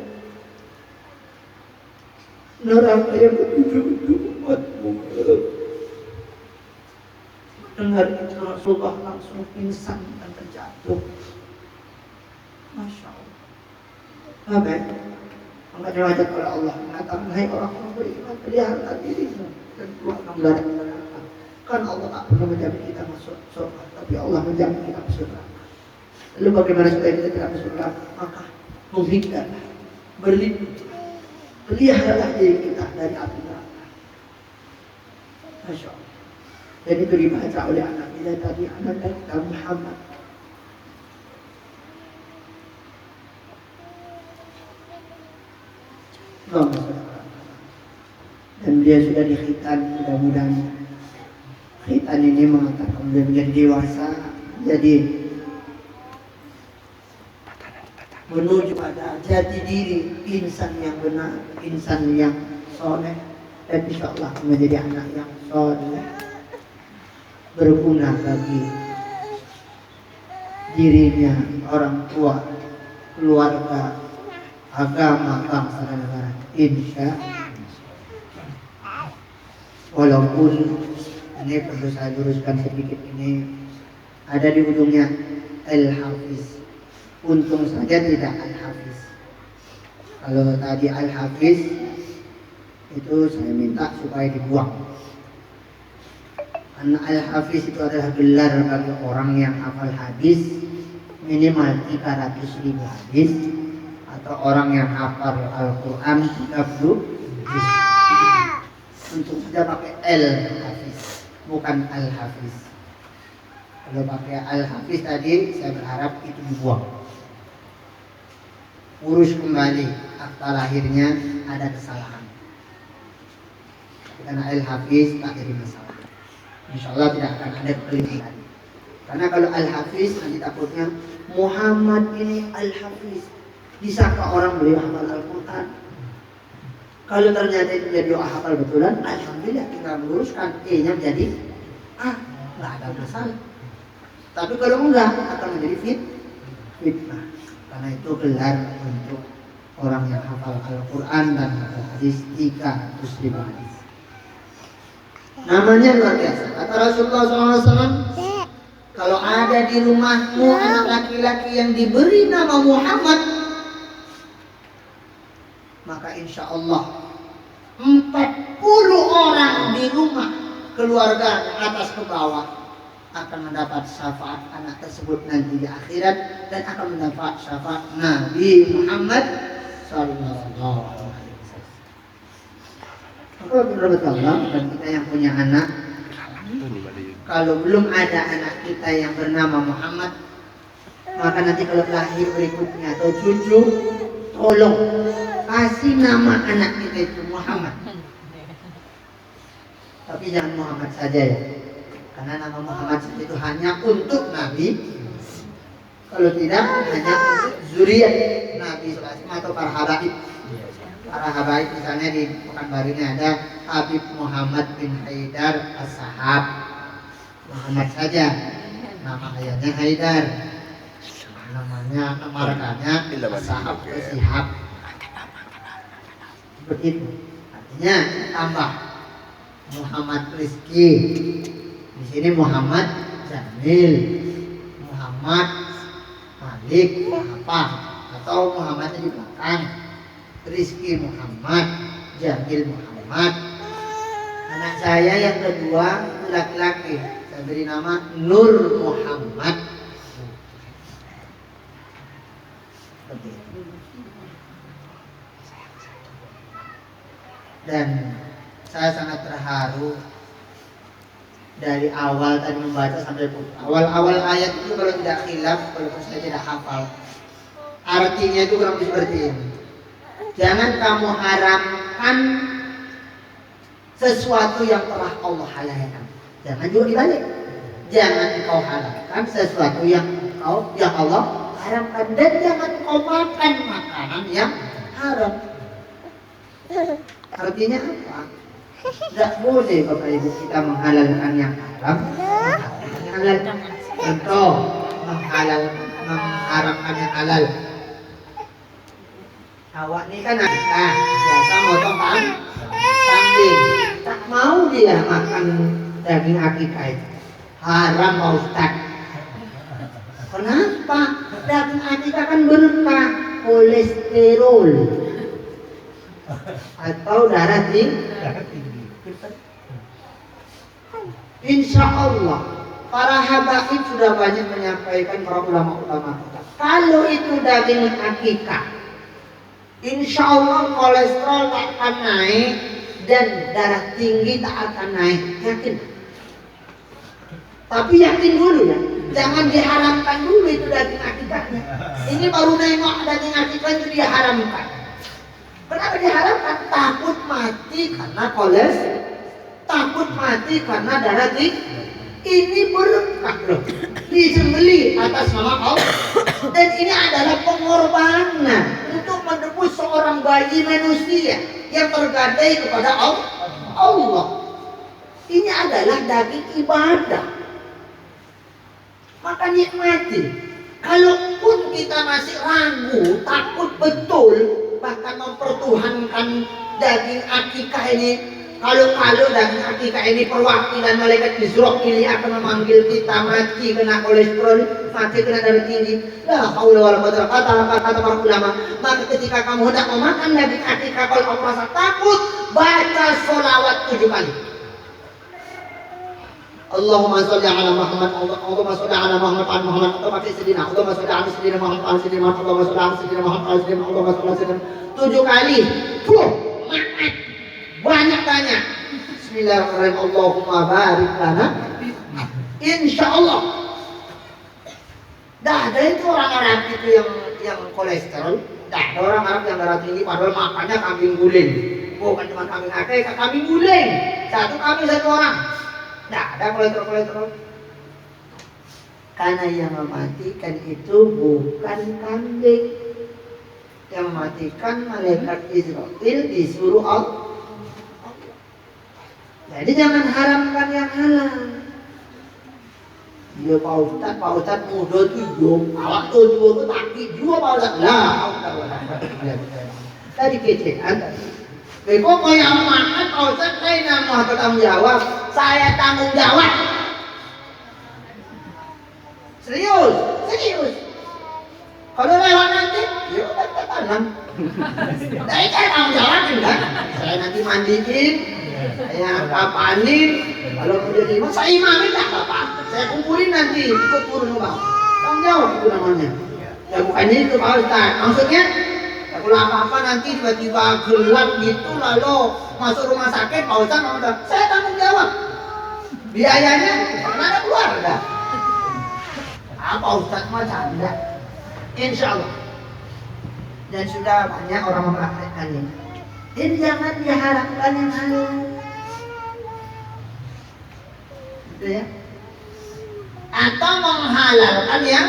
neraka yang ketujuh untuk umatmu." Dengar itu Rasulullah langsung pingsan dan terjatuh. Masya Allah. Baik, maka diwajib oleh Allah mengatakan, "Hai orang-orang beriman, pelihara dirimu dan keluarga dari neraka." Kan Allah tak pernah menjamin kita masuk surga, tapi Allah menjamin kita masuk neraka. Lalu bagaimana supaya kita tidak masuk neraka? Maka menghindarlah, berlindung, peliharalah diri kita dari api neraka. Masya Allah. Dan itu dibaca oleh anak kita tadi, anak kita Muhammad. Dan dia sudah dikhitan, mudah-mudahan khitan ini mengatakan dia menjadi dewasa, jadi menuju pada jati diri insan yang benar, insan yang soleh, dan insya Allah menjadi anak yang soleh, berguna bagi dirinya, orang tua, keluarga, agama, bangsa dan negara. Insya walaupun ini perlu saya luruskan sedikit, ini ada di ujungnya Al-Hafiz. Untung saja tidak Al-Hafiz. Kalau tadi Al-Hafiz itu saya minta supaya dibuang. Karena Al-Hafiz itu adalah gelar bagi orang yang hafal hadis minimal 300.000 hadis, atau orang yang hafal Al-Quran 30 juz. Untuk saja pakai Al-Hafiz, bukan Al-Hafiz. Kalau pakai Al-Hafiz tadi, saya berharap itu dibuang. Urus kembali akta lahirnya, ada kesalahan. Karena Al-Hafiz tak jadi masalah. Insya Allah tidak akan ada kelemahan. Karena kalau Al-Hafiz nanti takutnya Muhammad ini Al-Hafiz, disangka orang beliau hafal Al-Quran. Kalau ternyata itu jadi hafal betulan, alhamdulillah kita meluruskan E-nya menjadi A, nggak ada masalah. Tapi kalau enggak akan menjadi fitnah. Karena itu gelar untuk orang yang hafal Al-Quran dan hafal hadis 300.000 hadis. Namanya luar biasa. Kata Rasulullah SAW, kalau ada di rumahmu anak laki-laki yang diberi nama Muhammad, maka insya Allah 40 orang di rumah keluarga atas ke bawah akan mendapat syafaat anak tersebut nanti di akhirat dan akan mendapat syafaat Nabi Muhammad sallallahu alaihi wasallam. Maka menurut Allah dan kita yang punya anak, kalau belum ada anak kita yang bernama Muhammad, maka nanti kalau lahir berikutnya atau cucu, tolong kasih nama anak kita itu Muhammad. Tapi jangan Muhammad saja ya, karena nama Muhammad itu hanya untuk Nabi. Kalau tidak, hanya untuk zuriat Nabi SAW atau para habaib. Para habaib misalnya di Pekanbaru ini ada Habib Muhammad bin Haidar As-Sahab. Muhammad saja, nama ayahnya Haidar, namanya nama rekannya As-Sahab atau Sihab. Seperti itu. Artinya tambah Muhammad Rizki. Di sini Muhammad Jamil, Muhammad Malik, apa? Atau Muhammadnya di belakang. Rizki Muhammad, Jamil Muhammad. Anak saya yang kedua laki-laki, saya beri nama Nur Muhammad. Dan saya sangat terharu dari awal tadi membaca sampai awal ayat itu, kalau tidak khilaf, walaupun saya tidak hafal, artinya itu kurang lebih seperti ini. Jangan kamu haramkan sesuatu yang telah Allah halalkan. Jangan juga dibalik. Jangan kau halalkan sesuatu yang Allah haramkan, dan jangan kau makan makanan yang haram. Artinya apa? Tidak boleh Bapak Ibu kita menghalalkan yang haram, halal. Contoh, mengharamkan yang halal. Awak ini kan biasa motong kambing, tak mau dia makan daging akikah itu. Haram Pak Ustaz. Kenapa? Daging akikah kan berkah kolesterol atau darah tinggi. Insya Allah para habaib sudah banyak menyampaikan, para ulama-ulama kita, kalau itu daging akikah, insya Allah kolesterol tak akan naik dan darah tinggi tak akan naik. Yakin? Tapi yakin dulu ya, jangan diharamkan dulu itu daging akikahnya. Ini baru nengok daging akikah itu dia haramkan. Kenapa diharamkan? Takut mati karena kolesterol, takut mati karena darah tinggi. Ini berkah loh, disembelih atas nama Allah, dan ini adalah pengorbanan untuk menebus seorang bayi manusia yang tergadai kepada Allah. Ini adalah daging ibadah, maka nikmati. Kalaupun kita masih ragu, takut betul, bahkan mempertuhankan daging akikah ini, kalau daging akikah ini perwakilan malaikat Israfil akan memanggil kita mati kena kolesterol, mati kena darah tinggi, la haula wala quwwata, kata para ulama, maka ketika kamu hendak memakan daging akikah, kalau kamu merasa takut, baca sholawat 7 kali. Allahumma sholli ala Muhammad, Allahumma sholli ala Muhammad, Allahumma fi sidina, Allahumma sholli ala sidina Muhammad, Allahumma sholli ala sidina Muhammad, Allahumma sholli ala sidina, 7 kali. Makan banyak-banyak. Bismillahirrahmanirrahim. Allahumma barik lana. Insya Allah. Dah ada itu orang Arab itu yang kolesterol. Dah ada orang Arab yang darah tinggi, padahal makannya kambing guling. Bukan cuma kambing akikah, kambing guling. Satu kambing satu orang. Dah ada kolesterol. Karena yang mematikan itu bukan kambing, yang mematikan malaikat Israfil disuruh Allah. Jadi jangan haramkan yang halal. Dia Pak Ustaz muda tuh jom, awak tuh tua tuh taki juga Pak Ustaz lah. Tadi kecekan. Kok yang makan Pak Ustaz lain yang mau bertanggung jawab, saya tanggung jawab. Serius. Kalau lewat nanti, ya udah kita tanam. Saya tanggung jawab kan? Saya nanti mandiin, saya kapanin. Kalau udah terima, saya imamin lah bapak. Saya kumpul nanti ikut turun bang. Tanggung jawab itu namanya. Ya bukannya itu Pak Ustaz. Maksudnya ya, kalau apa-apa nanti tiba-tiba gelap gitu lalu masuk rumah sakit Pak Ustaz, saya tanggung jawab. Biayanya karena ada keluarga. Apa Ustaz mah canda. Insya Allah. Dan sudah banyak orang mempraktekkannya. Dan jangan diharapkan yang halal. Gitu ya. Atau menghalalkan yang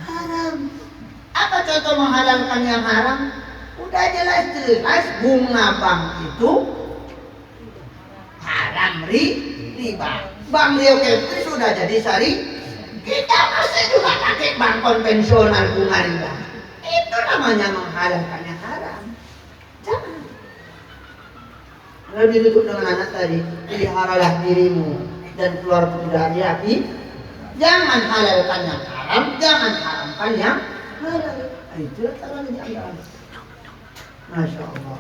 haram. Apa contoh menghalalkan yang haram? Udah jelas-jelas bunga bank itu haram riba. Bank Rio Kepri sudah jadi syari. Kita masih juga pakai bank konvensional bunga riba. Itu namanya menghalalkan yang haram. Jangan. Lalu ditutup dengan anak tadi, peliharalah dirimu dan keluarga dari api. Jangan halalkan yang haram, jangan haramkan yang halal. Itulah caranya diantara. Masya Allah.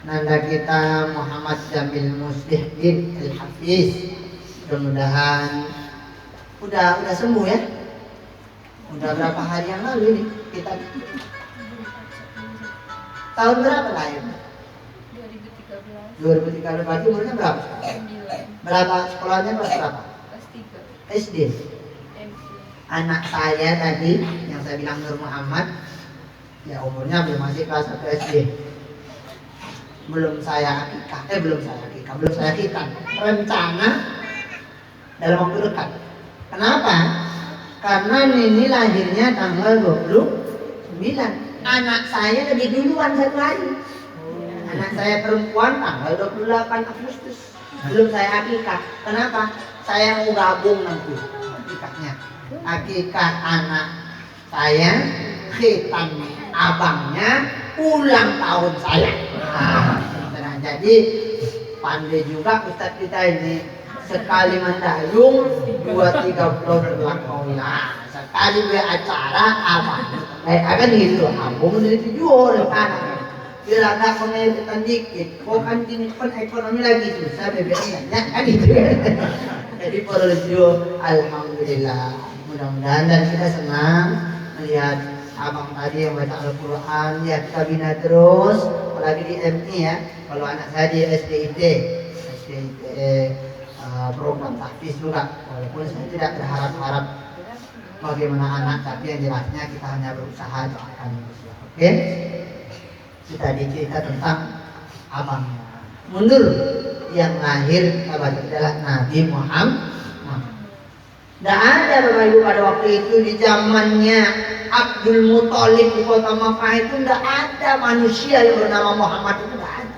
Nanda kita Muhammad Jamil Muslihdin Al-Hafiz. Mudah-mudahan udah sembuh ya. Udah berapa hari yang lalu ini kita. Tahun berapa lahir? 2013. Berarti umurnya berapa? 9. Berapa sekolahnya kelas berapa? Kelas 3. SD. Anak saya tadi yang saya bilang Nur Muhammad, ya umurnya belum masih kelas 1 SD. Belum saya akikah, rencana dalam waktu dekat. Kenapa? Karena Nini lahirnya tanggal 29. Anak saya lebih duluan 1 hari. Anak saya perempuan tanggal 28 Agustus. Belum saya akikah. Kenapa? Saya mau gabung nanti akikahnya. Akikah anak saya, khitan abangnya, ulang tahun saya. Nah, jadi pandai juga Ustadz kita ini. Sekali mendayung 2-3 bulan berlaku. Nah, sekali acara apa? Kan gitu. Aku menjadi tujuan anak. Bila tak mengeluarkan dikit, kok kan ini pun ekonomi lagi susah BBM-nya kan gitu. Jadi perlu alhamdulillah. Mudah-mudahan dan kita senang melihat abang tadi yang baca Al-Quran. Ya kita bina terus, apalagi di MI ya. Kalau anak saya di SDIT program tahfiz juga. Walaupun saya tidak berharap-harap bagaimana anak, tapi yang jelasnya kita hanya berusaha doakan. Oke? Kita cerita tentang abangnya. Mundur yang lahir adalah Nabi Muhammad. Tidak ada Bapak Ibu pada waktu itu di zamannya Abdul Muthalib di kota Makkah itu tidak ada manusia yang bernama Muhammad, itu tidak ada.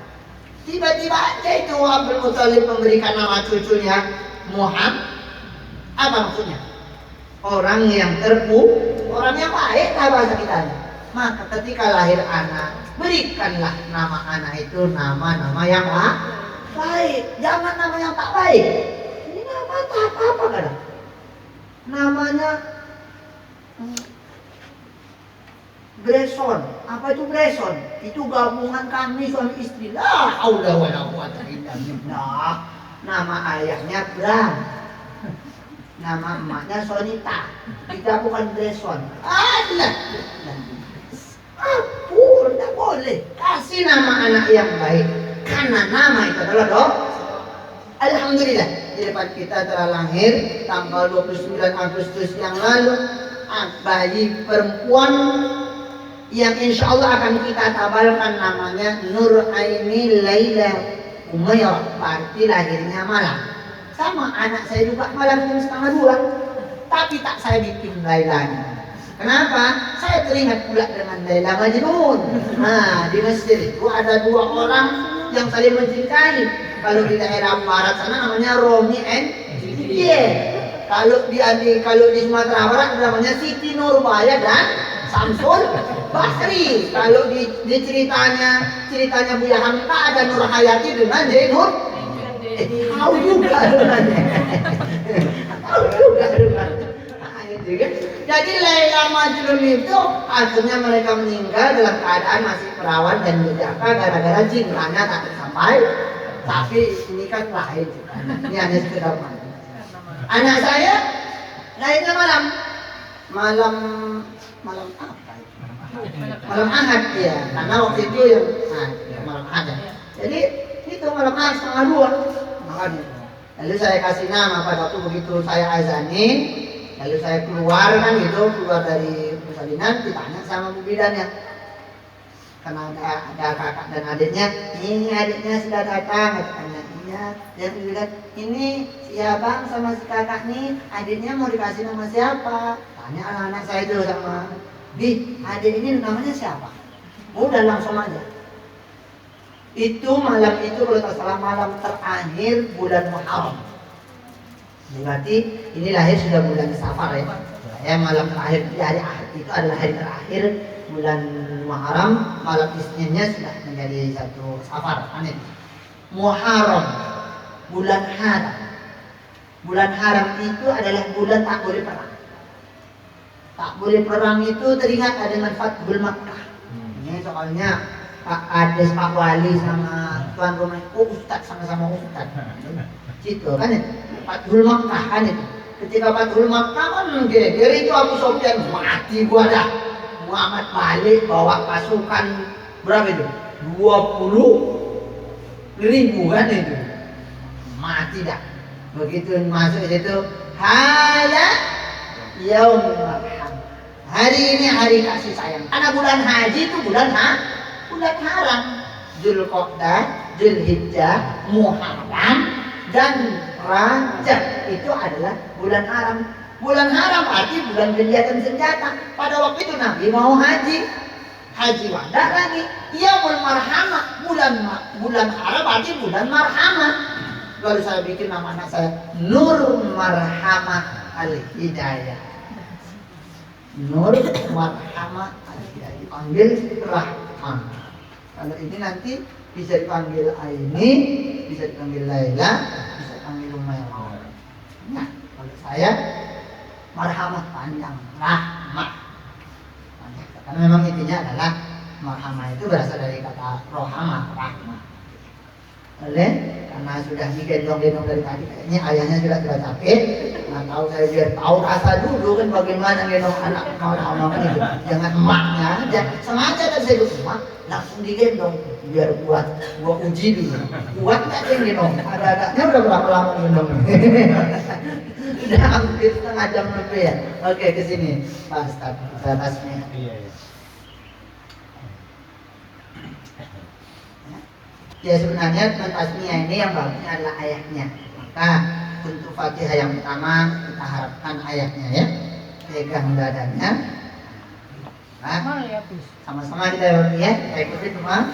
Tiba-tiba aja itu Abdul Muthalib memberikan nama cucunya Muhammad. Apa maksudnya? Orang yang orang yang baik lah bahasa kita. Maka ketika lahir anak, berikanlah nama anak itu nama-nama yang baik. Jangan nama yang tak baik. Ini nama tak apa-apa kan? Namanya Bresson. Apa itu Bresson? Itu gabungan kami suami istri. La haula wala quwata illa billah. Nama ayahnya Bram. Nama emaknya Sonita. Kita bukan Bresson. Allah. Tidak boleh. Kasih nama anak yang baik. Karena nama itu adalah doa. Alhamdulillah di depan kita telah lahir tanggal 29 Agustus yang lalu bayi perempuan yang insya Allah akan kita tabalkan namanya Nur Aini Laila Umayyah. Berarti lahirnya malam. Sama anak saya juga malam jam 1:30. Tapi tak saya bikin Lailanya. Kenapa? Saya teringat pula dengan Laila Majnun. Nah, di masjid itu ada 2 orang yang saling mencintai. Kalau di daerah barat sana namanya Romi and Juliet. Kalau di Sumatera Barat namanya Siti Nurbaya dan Samsul Basri. Kalau di ceritanya Buya Hamka ada Nur Hayati dengan Zainur. Tahu juga dengannya. Tahu juga dengannya. Jadi Laila Majnun itu akhirnya mereka meninggal dalam keadaan masih perawan dan berjaka gara-gara cintranya tak sampai. Tapi ini kan lain. Ini hanya sekedar mana. Anak saya lahirnya malam apa itu? Malam Ahad ya, karena waktu itu yang malam Ahad ya. Jadi itu malam Ahad 1:30 makanya. Lalu saya kasih nama pada waktu begitu saya azanin, lalu saya keluar dari persalinan, ditanya sama bu bidannya. Karena ada kakak dan adiknya, ini adiknya sudah datang, katanya. Iya, dia bilang, ini si abang sama si kakak nih, adiknya mau dikasih nama siapa? Tanya anak-anak saya itu sama, Di, adik ini namanya siapa? Udah langsung aja. Itu malam itu kalau tak salah malam terakhir bulan Muharram. Berarti ini lahir sudah bulan Safar ya. Ya malam terakhir di hari Ahad itu adalah hari terakhir bulan Muharram, malam Isninnya sudah menjadi satu Safar. Aneh. Muharram, bulan haram. Bulan haram itu adalah bulan tak boleh perang. Tak boleh perang itu teringat ada manfaat Makkah. Ini soalnya Pak Ades, Pak Wali sama tuan rumah, Ustadz sama-sama Ustadz. Gitu kan itu. Fathul Makkah kan itu. Ketika Fathul Makkah kan geger itu Abu Sofyan mati gua dah. Muhammad balik bawa pasukan berapa itu? 20.000 kan itu. Mati dah. Begitu masuk itu haya yaumul marham. Hari ini hari kasih sayang. Karena bulan haji itu bulan haram. Dzulqa'dah, Dzulhijjah, Muharram dan Rajab itu adalah bulan haram. Bulan haram arti bulan kegiatan senjata. Pada waktu itu Nabi mau haji wada lagi. Yaumul marhamah, bulan haram arti bulan marhamah. Lalu saya bikin nama anak saya Nur Marhamah Al-Hidayah. Nur Marhamah Al-Hidayah, dipanggil Rahman. Kalau ini nanti bisa dipanggil Aini, bisa dipanggil Laila, bisa dipanggil Umayyah. Nah, kalau saya Marhamah panjang, Rahmah panjang. Karena memang intinya adalah Marhamah itu berasal dari kata Rohamah, Rahmah. Oleh karena sudah digendong-gendong dari tadi, kayaknya ayahnya sudah capek. Nah, tahu saya biar tahu rasa dulu kan bagaimana gendong anak mau itu. Jangan emaknya aja, sengaja kan saya dulu emak langsung digendong biar buat gua uji dulu. Kuat nggak yang gendong? Ada-adanya udah berapa lama gendong? Sudah hampir setengah jam lebih ya. Oke, ke sini Pak Ustaz, kita tasnya. Iya. Ya sebenarnya tasmiyah ini yang bagusnya adalah ayatnya. Maka untuk Fatihah yang pertama kita harapkan ayatnya ya. Pegang dadanya. Nah, sama-sama kita ya. Kita ikuti semua.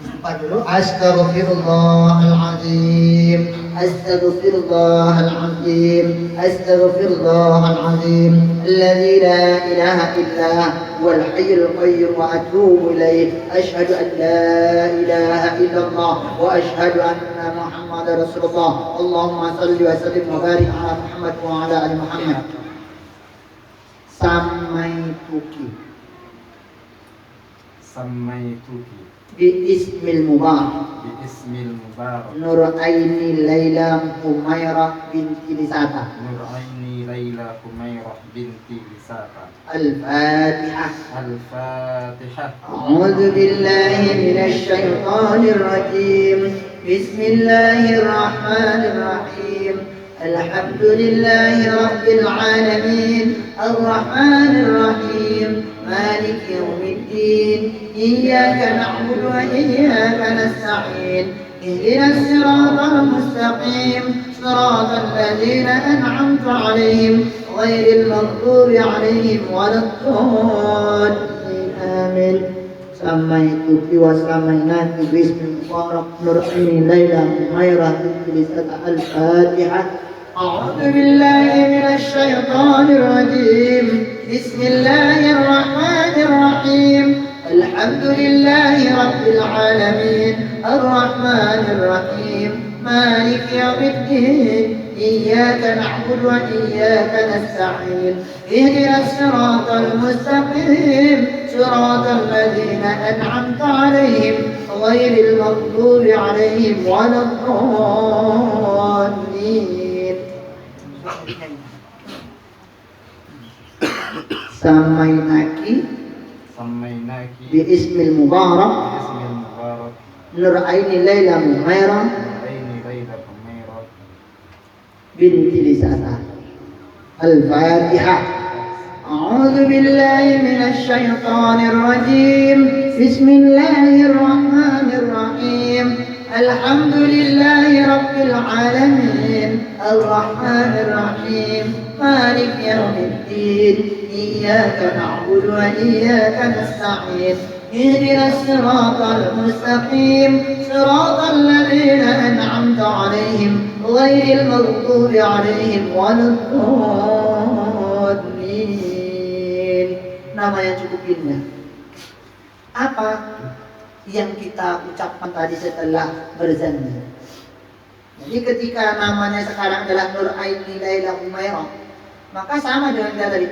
Istighfar dulu. Astaghfirullahaladzim. Astaghfirullahaladzim. Astaghfirullahaladzim. Alladzi la ilaha illa huwal hayyul qayyum wa atubu ilaih. Asyhadu an la ilaha illallah wa asyhadu anna Muhammadar Rasulullah. Allahumma shalli wa sallim wa barik ala Muhammad wa ala ali Muhammad. Samaituki Biismil Mubarak Nur Aini Laila Humairah binti Lisata. Al-Fatihah. A'udzu billahi minasy syaithanir rajim. Bismillahirrahmanirrahim. Alhamdulillahi rabbil alamin. Arrahmanir rahim. مالك يوم الدين إياك نعبد وإياك نستعين اهدنا الصراط المستقيم صراط الذين أنعمت عليهم غير المغضوب عليهم ولا الضالين آمين سميتك وسميناك باسم المبارك نور عيني ليلى حميرة بلسة الفاتحة. أعوذ بالله من الشيطان الرجيم. بسم الله الرحمن الرحيم. الحمد لله رب العالمين الرحمن الرحيم مالك يوم الدين إياك نعبد وإياك نستعين اهدنا الصراط المستقيم صراط الذين أنعمت عليهم غير المغضوب عليهم ولا الضالين. Samainaki Samainaki Biismil Mubarak Bismil Mubarak Nur Aini Laila Mumairah Aini Laila Humairah binti Lisata. Al-Fatihah. A'udzu billahi minasy syaithanir rajim. Bismillahirrahmanirrahim. Alhamdulillahi rabbil alamin. Ar-Rahmanir Rahim. Malik yaumiddin. Iyyaka na'budu wa iyyaka nasta'in. اهدنا الصراط المستقيم صراط الذين أنعمت عليهم غير المغضوب عليهم ولا الضالين. Nama yang cukup indah. Apa yang kita ucapkan tadi setelah berzanji? Jadi ketika namanya sekarang adalah Nur Aini Laila Humairah, maka sama dengan kita tadi.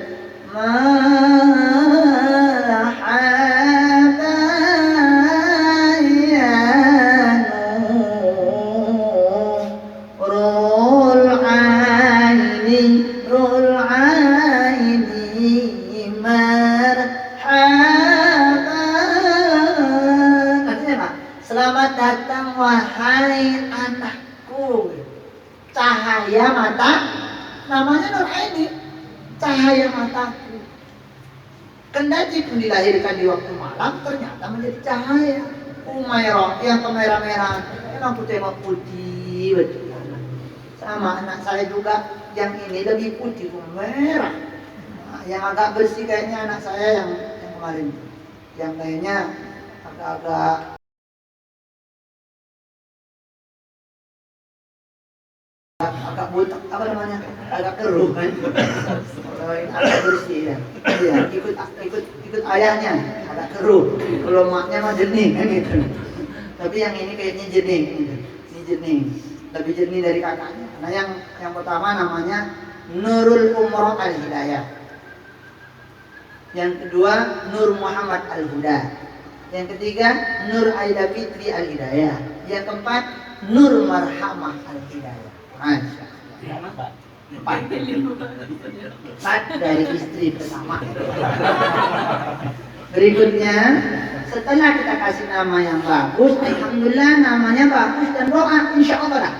Selamat datang wahai anakku, cahaya mata, namanya Nur Aini, cahaya mataku. Kendati pun dilahirkan di waktu malam, ternyata menjadi cahaya. Humairah yang kemerah-merahan, memang putih betul. Sama anak saya juga, yang ini lebih putih, merah. Nah, yang agak bersih kayaknya anak saya yang kemarin. Yang lainnya agak-agak botak, apa namanya, agak keruh kan. Agak bersih ya. Iya, ikut ayahnya, agak keruh. Kalau maknya mah jernih kan gitu. Tapi yang ini kayaknya jernih gitu. Ini jernih, lebih jernih dari kakaknya. Nah yang pertama namanya Nurul Umroh Al-Hidayah. Yang kedua Nur Muhammad Al-Huda. Yang ketiga Nur Aida Fitri Al-Hidayah. Yang keempat Nur Marhamah Al-Hidayah. Masya Allah. Empat dari istri pertama. Berikutnya, setelah kita kasih nama yang bagus, alhamdulillah namanya bagus dan doa, insya Allah.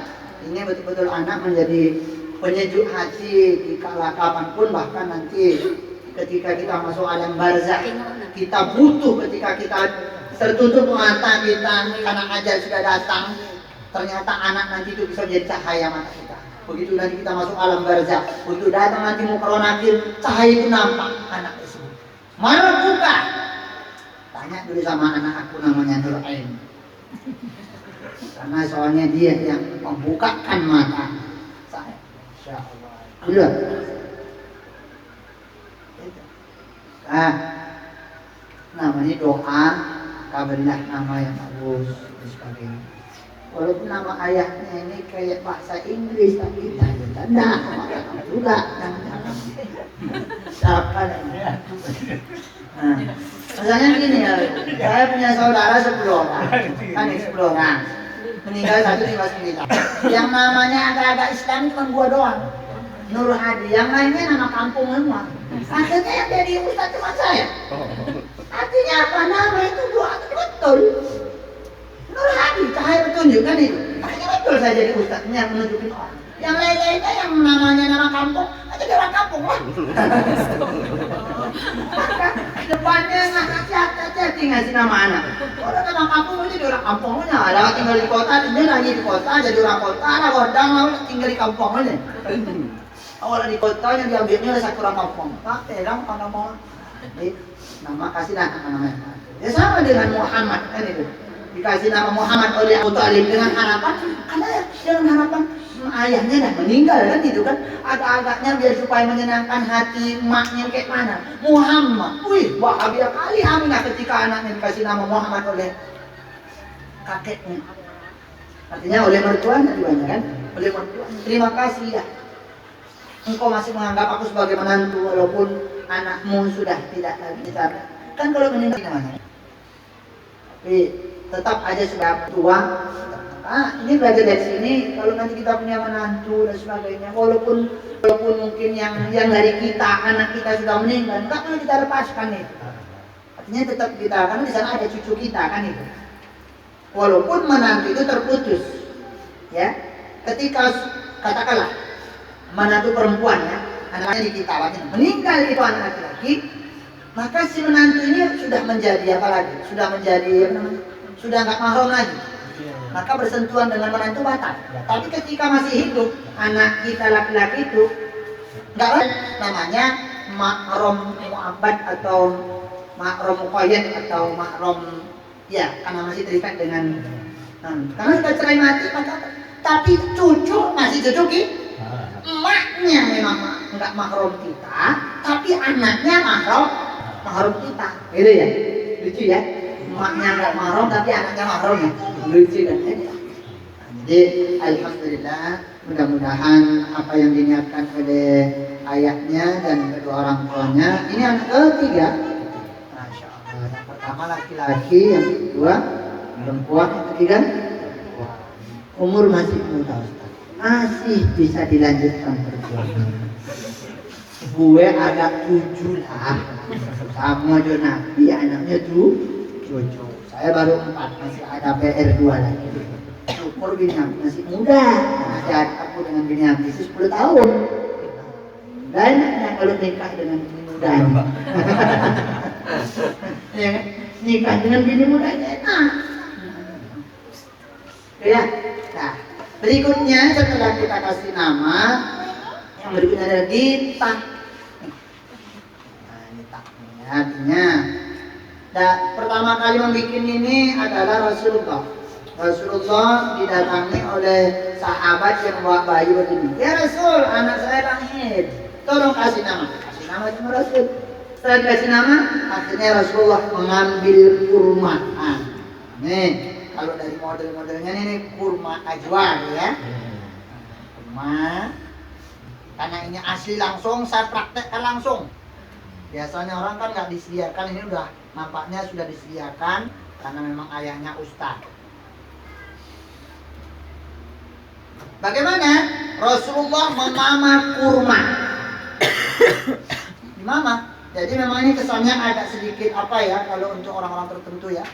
Ini betul-betul anak menjadi penyejuk hati di kala kapanpun, bahkan nanti ketika kita masuk alam barzakh, kita butuh ketika kita tertutup mata kita karena ajal sudah datang. Ternyata anak nanti itu bisa menjadi cahaya mata kita. Begitu nanti kita masuk alam barzakh, begitu datang nanti mukarrar nakir, cahaya itu nampak anak tersebut. Mana buka? Tanya dulu sama anak aku namanya Nur Ain. Karena soalnya dia yang membukakan mata saya. Insya Allah. Dulu. Ah, namanya doa, kabarilah nama yang bagus dan sebagainya. Walaupun nama ayahnya ini kayak bahasa Inggris, tapi tanda juga jangan siapa namanya. Nah, misalnya gini ya, saya punya saudara 10 orang, kan 10 orang, meninggal 1 tinggal 9. Yang namanya agak-agak Islam cuma gua doang, Nur Hadi. Yang lainnya nama kampung semua. Akhirnya yang jadi ustaz cuma saya. Artinya apa? Nama itu doa itu betul. Nur Hadi, cahaya petunjuk kan itu. Akhirnya betul saya jadi ustaznya yang menunjukin orang. Yang lain-lainnya yang namanya nama kampung, aja dia orang kampung lah. Maka depannya nggak hati-hati ngasih nama anak. Kalau nama kampung itu dia orang kampungnya. Ada tinggal di kota, dia lagi di kota jadi orang kota. Ada godang lalu tinggal di kampungnya. Awalnya di kotanya diambilnya oleh satu orang kampung. Pak, pegang kampung. Jadi nama kasihlah namanya. Ya sama dengan Muhammad kan itu. Dikasih nama Muhammad oleh Abu Thalib dengan harapan, karena dengan harapan ayahnya dah meninggal kan itu kan, agak-agaknya biar supaya menyenangkan hati emaknya kayak mana. Muhammad, wih bahagia kali Aminah ketika anaknya dikasih nama Muhammad oleh kakeknya. Artinya oleh mertuanya juga kan, oleh mertuanya. Terima kasih ya, engkau masih menganggap aku sebagai menantu walaupun anakmu sudah tidak lagi sana. Kan kalau meninggal namanya, tapi tetap aja sudah tua. Ini belajar dari sini. Kalau nanti kita punya menantu dan sebagainya, walaupun Walaupun mungkin yang dari kita, anak kita sudah meninggal, enggak perlu kita lepaskan itu. Artinya tetap kita, karena di sana ada cucu kita kan itu. Walaupun menantu itu terputus, ya. Ketika katakanlah menantu perempuan ya, anaknya di kita meninggal itu anak laki-laki, maka si menantu ini sudah menjadi apa lagi? Sudah menjadi apa namanya? Sudah nggak mahram lagi. Maka bersentuhan dengan menantu batal. Tapi ketika masih hidup anak kita laki-laki itu nggak namanya mahram mu'abbad atau mahram muqayyad atau mahram ya karena masih terikat dengan karena sudah cerai mati maka tapi cucu masih cucu emaknya memang nggak mahram kita tapi anaknya mahram kita gitu ya lucu ya emaknya nggak mahram tapi anaknya mahram ya lucu kan jadi alhamdulillah mudah-mudahan apa yang diniatkan oleh ayahnya dan kedua orang tuanya ini yang ketiga. Masya Allah, yang pertama laki-laki, yang kedua perempuan, yang ketiga umur masih muda Ustaz, masih bisa dilanjutkan perjuangan. Gue agak 7 lah sama Jo Nabi anaknya tuh 7, saya baru 4 masih ada PR 2 lagi. Syukur bini aku masih muda, masih aku dengan bini aku 10 tahun. Dan kalau nikah dengan bini muda ya, nikah dengan bini muda enak ya. Nah berikutnya setelah kita kasih nama yang berikutnya adalah Dita. Nah Dita artinya pertama kali membuat ini adalah Rasulullah didatangi oleh sahabat yang bawa bayi begini. Ya Rasul, anak saya lahir, tolong kasih nama. Kasih nama cuma Rasul. Setelah dikasih nama, akhirnya Rasulullah mengambil kurma. Nih, kalau dari model-modelnya ini kurma ajwa ya. Kurma. Karena ini asli langsung, saya praktekkan langsung. Biasanya orang kan nggak disediakan, ini udah nampaknya sudah disediakan karena memang ayahnya ustaz. Bagaimana Rasulullah memamah kurma? Dimamah. Jadi memang ini kesannya agak sedikit apa ya kalau untuk orang-orang tertentu ya.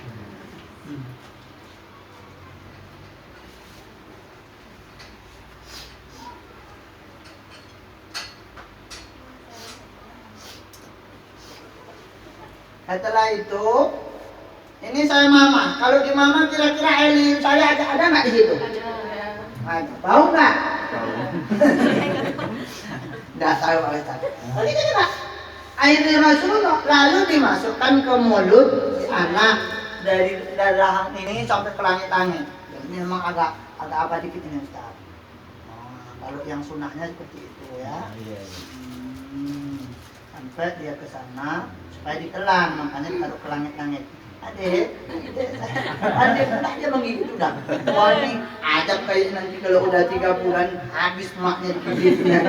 Setelah itu, ini saya mama. Kalau di mama kira-kira Eli saya ada nggak di situ? Ada. Bau nggak? Nggak tahu oleh tadi. Tapi ini Pak, airnya Rasulullah lalu dimasukkan ke mulut si anak dari rahang ini sampai ke langit-langit. Ini memang agak apa dikit ini Ustaz. Kalau yang sunahnya seperti itu ya. Sampai dia ke sana supaya ditelan, makanya ditaruh ke langit-langit. Adik pula dia menggigit udah. Wah ini ajab kayak nanti kalau udah 3 bulan habis maknya digigitnya.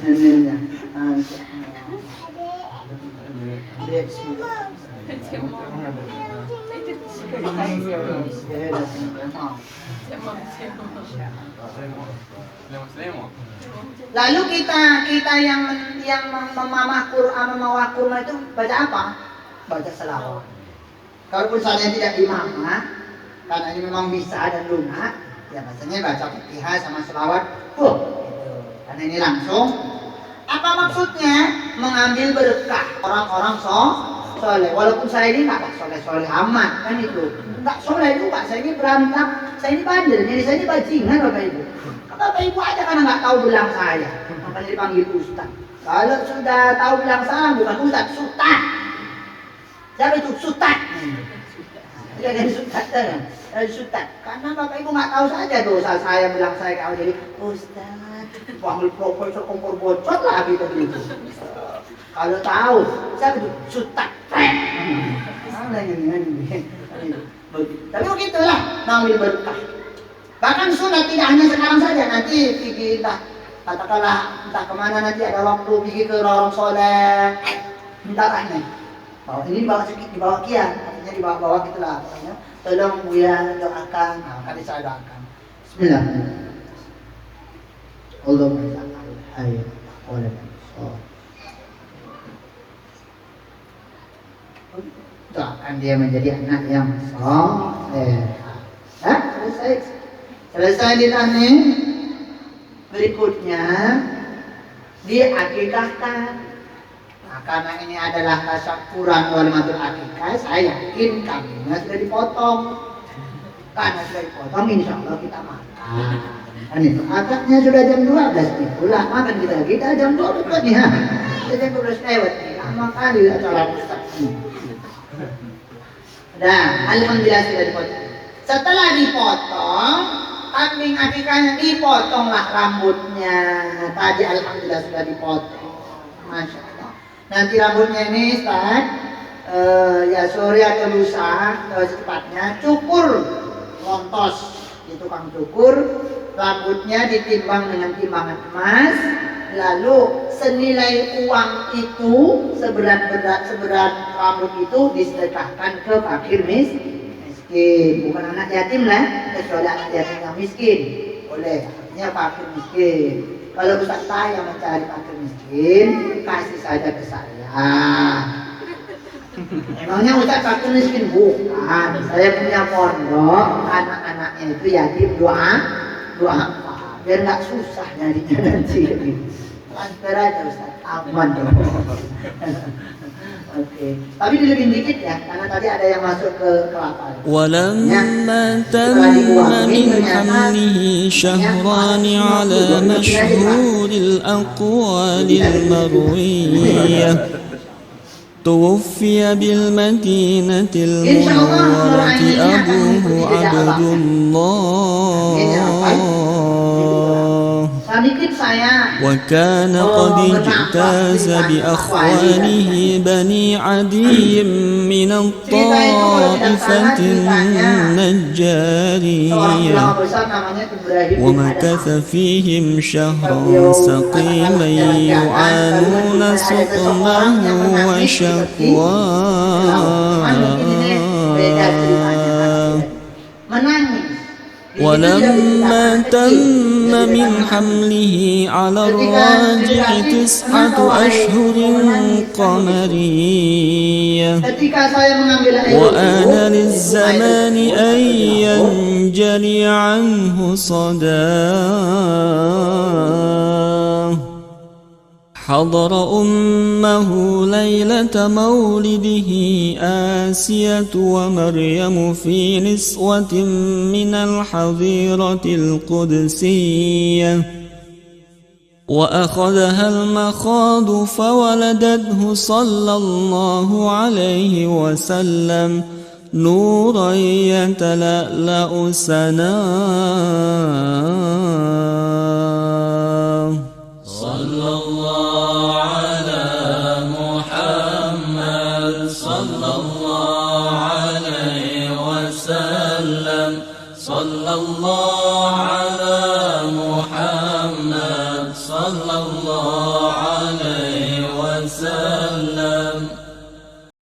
Neneknya. Adik bismillah. Lalu kita yang memamah Quran, memawah kurma itu baca apa? Baca selawat. Kalaupun saya tidak dimamah, karena ini memang bisa dan lunak, ya biasanya baca Fatihah sama selawat. Karena ini langsung. Apa maksudnya? Mengambil berkah orang-orang soleh. Walaupun saya ini nggak soleh amat kan itu. Nggak soleh itu Pak, saya ini berantak, saya ini bandel, jadi saya ini bajingan Bapak Ibu. Bapak Ibu aja karena nggak tahu belang saya, makanya dipanggil Ustaz. Kalau sudah tahu belang saya bukan Ustaz, Sultan. Siapa itu? Sultan. Dia dari Sultan kan? Dari Sultan. Karena Bapak Ibu nggak tahu saja dosa saya belang saya kalau jadi Ustaz. Panggil profesor kompor bocor lah gitu. Kalau tahu, siapa itu? Sultan. Tapi begitulah mengambil berkah. Bahkan sunat tidak hanya sekarang saja, nanti pergi katakanlah entah kemana nanti ada waktu pergi ke orang soleh, minta tanya. Bahwa ini dibawa kian, artinya dibawa gitulah. Tolong Buya doakan, nah kali saya doakan. Bismillah. Allahumma ja'al hayat wala ansor. Doakan dia menjadi anak yang soleh. Selesai ditanya. Berikutnya diakikahkan. Nah, karena ini adalah tasakuran walimatul akikah, saya yakin kambingnya sudah dipotong. Karena sudah dipotong, insya Allah kita makan. Dan itu akadnya sudah jam 12 itulah makan kita jam 12 nih ya. Kita jam 12 lewat nih, lama kali acara Ustaz ini. Nah, alhamdulillah sudah dipotong. Setelah dipotong, kambing akikahnya dipotonglah rambutnya. Tadi alhamdulillah sudah dipotong. Masya Allah. Nanti rambutnya ini Ustaz, ya sore atau lusa secepatnya cukur lontos di tukang cukur, rambutnya ditimbang dengan timbangan emas, lalu senilai uang itu seberat rambut itu disedekahkan ke fakir miskin, bukan anak yatim lah, kecuali anak yatim yang miskin boleh, artinya fakir miskin. Kalau Ustaz saya mencari fakir miskin, kasih saja ke saya. Emangnya Ustaz fakir miskin? Bukan. Saya punya pondok, anak-anaknya itu yatim doa biar nggak susah nyarinya nanti. Transfer aja Ustaz, aman dong. Oke. Tapi dilebih dikit ya, karena tadi ada yang masuk ke kelapa. ولما تم من حمله شهران على مشهور الأقوال المروية توفي بالمدينة المنورة أبوه عبد الله وكان قد اجتاز بأخوانه بني عدي من الطائفة النجارية ومكث فيهم شهرا سقيما يعانون سقمه وشكواه ولما تم من حمله على الراجح 9 أشهر قمرية وآن للزمان أن ينجلي عنه صداه حضر أمه ليلة مولده آسية ومريم في نسوة من الحظيرة القدسية وأخذها المخاض فولدته صلى الله عليه وسلم نورا يتلألأ سناه صلى الله على محمد صلى الله عليه وسلم صلى الله على محمد صلى الله عليه وسلم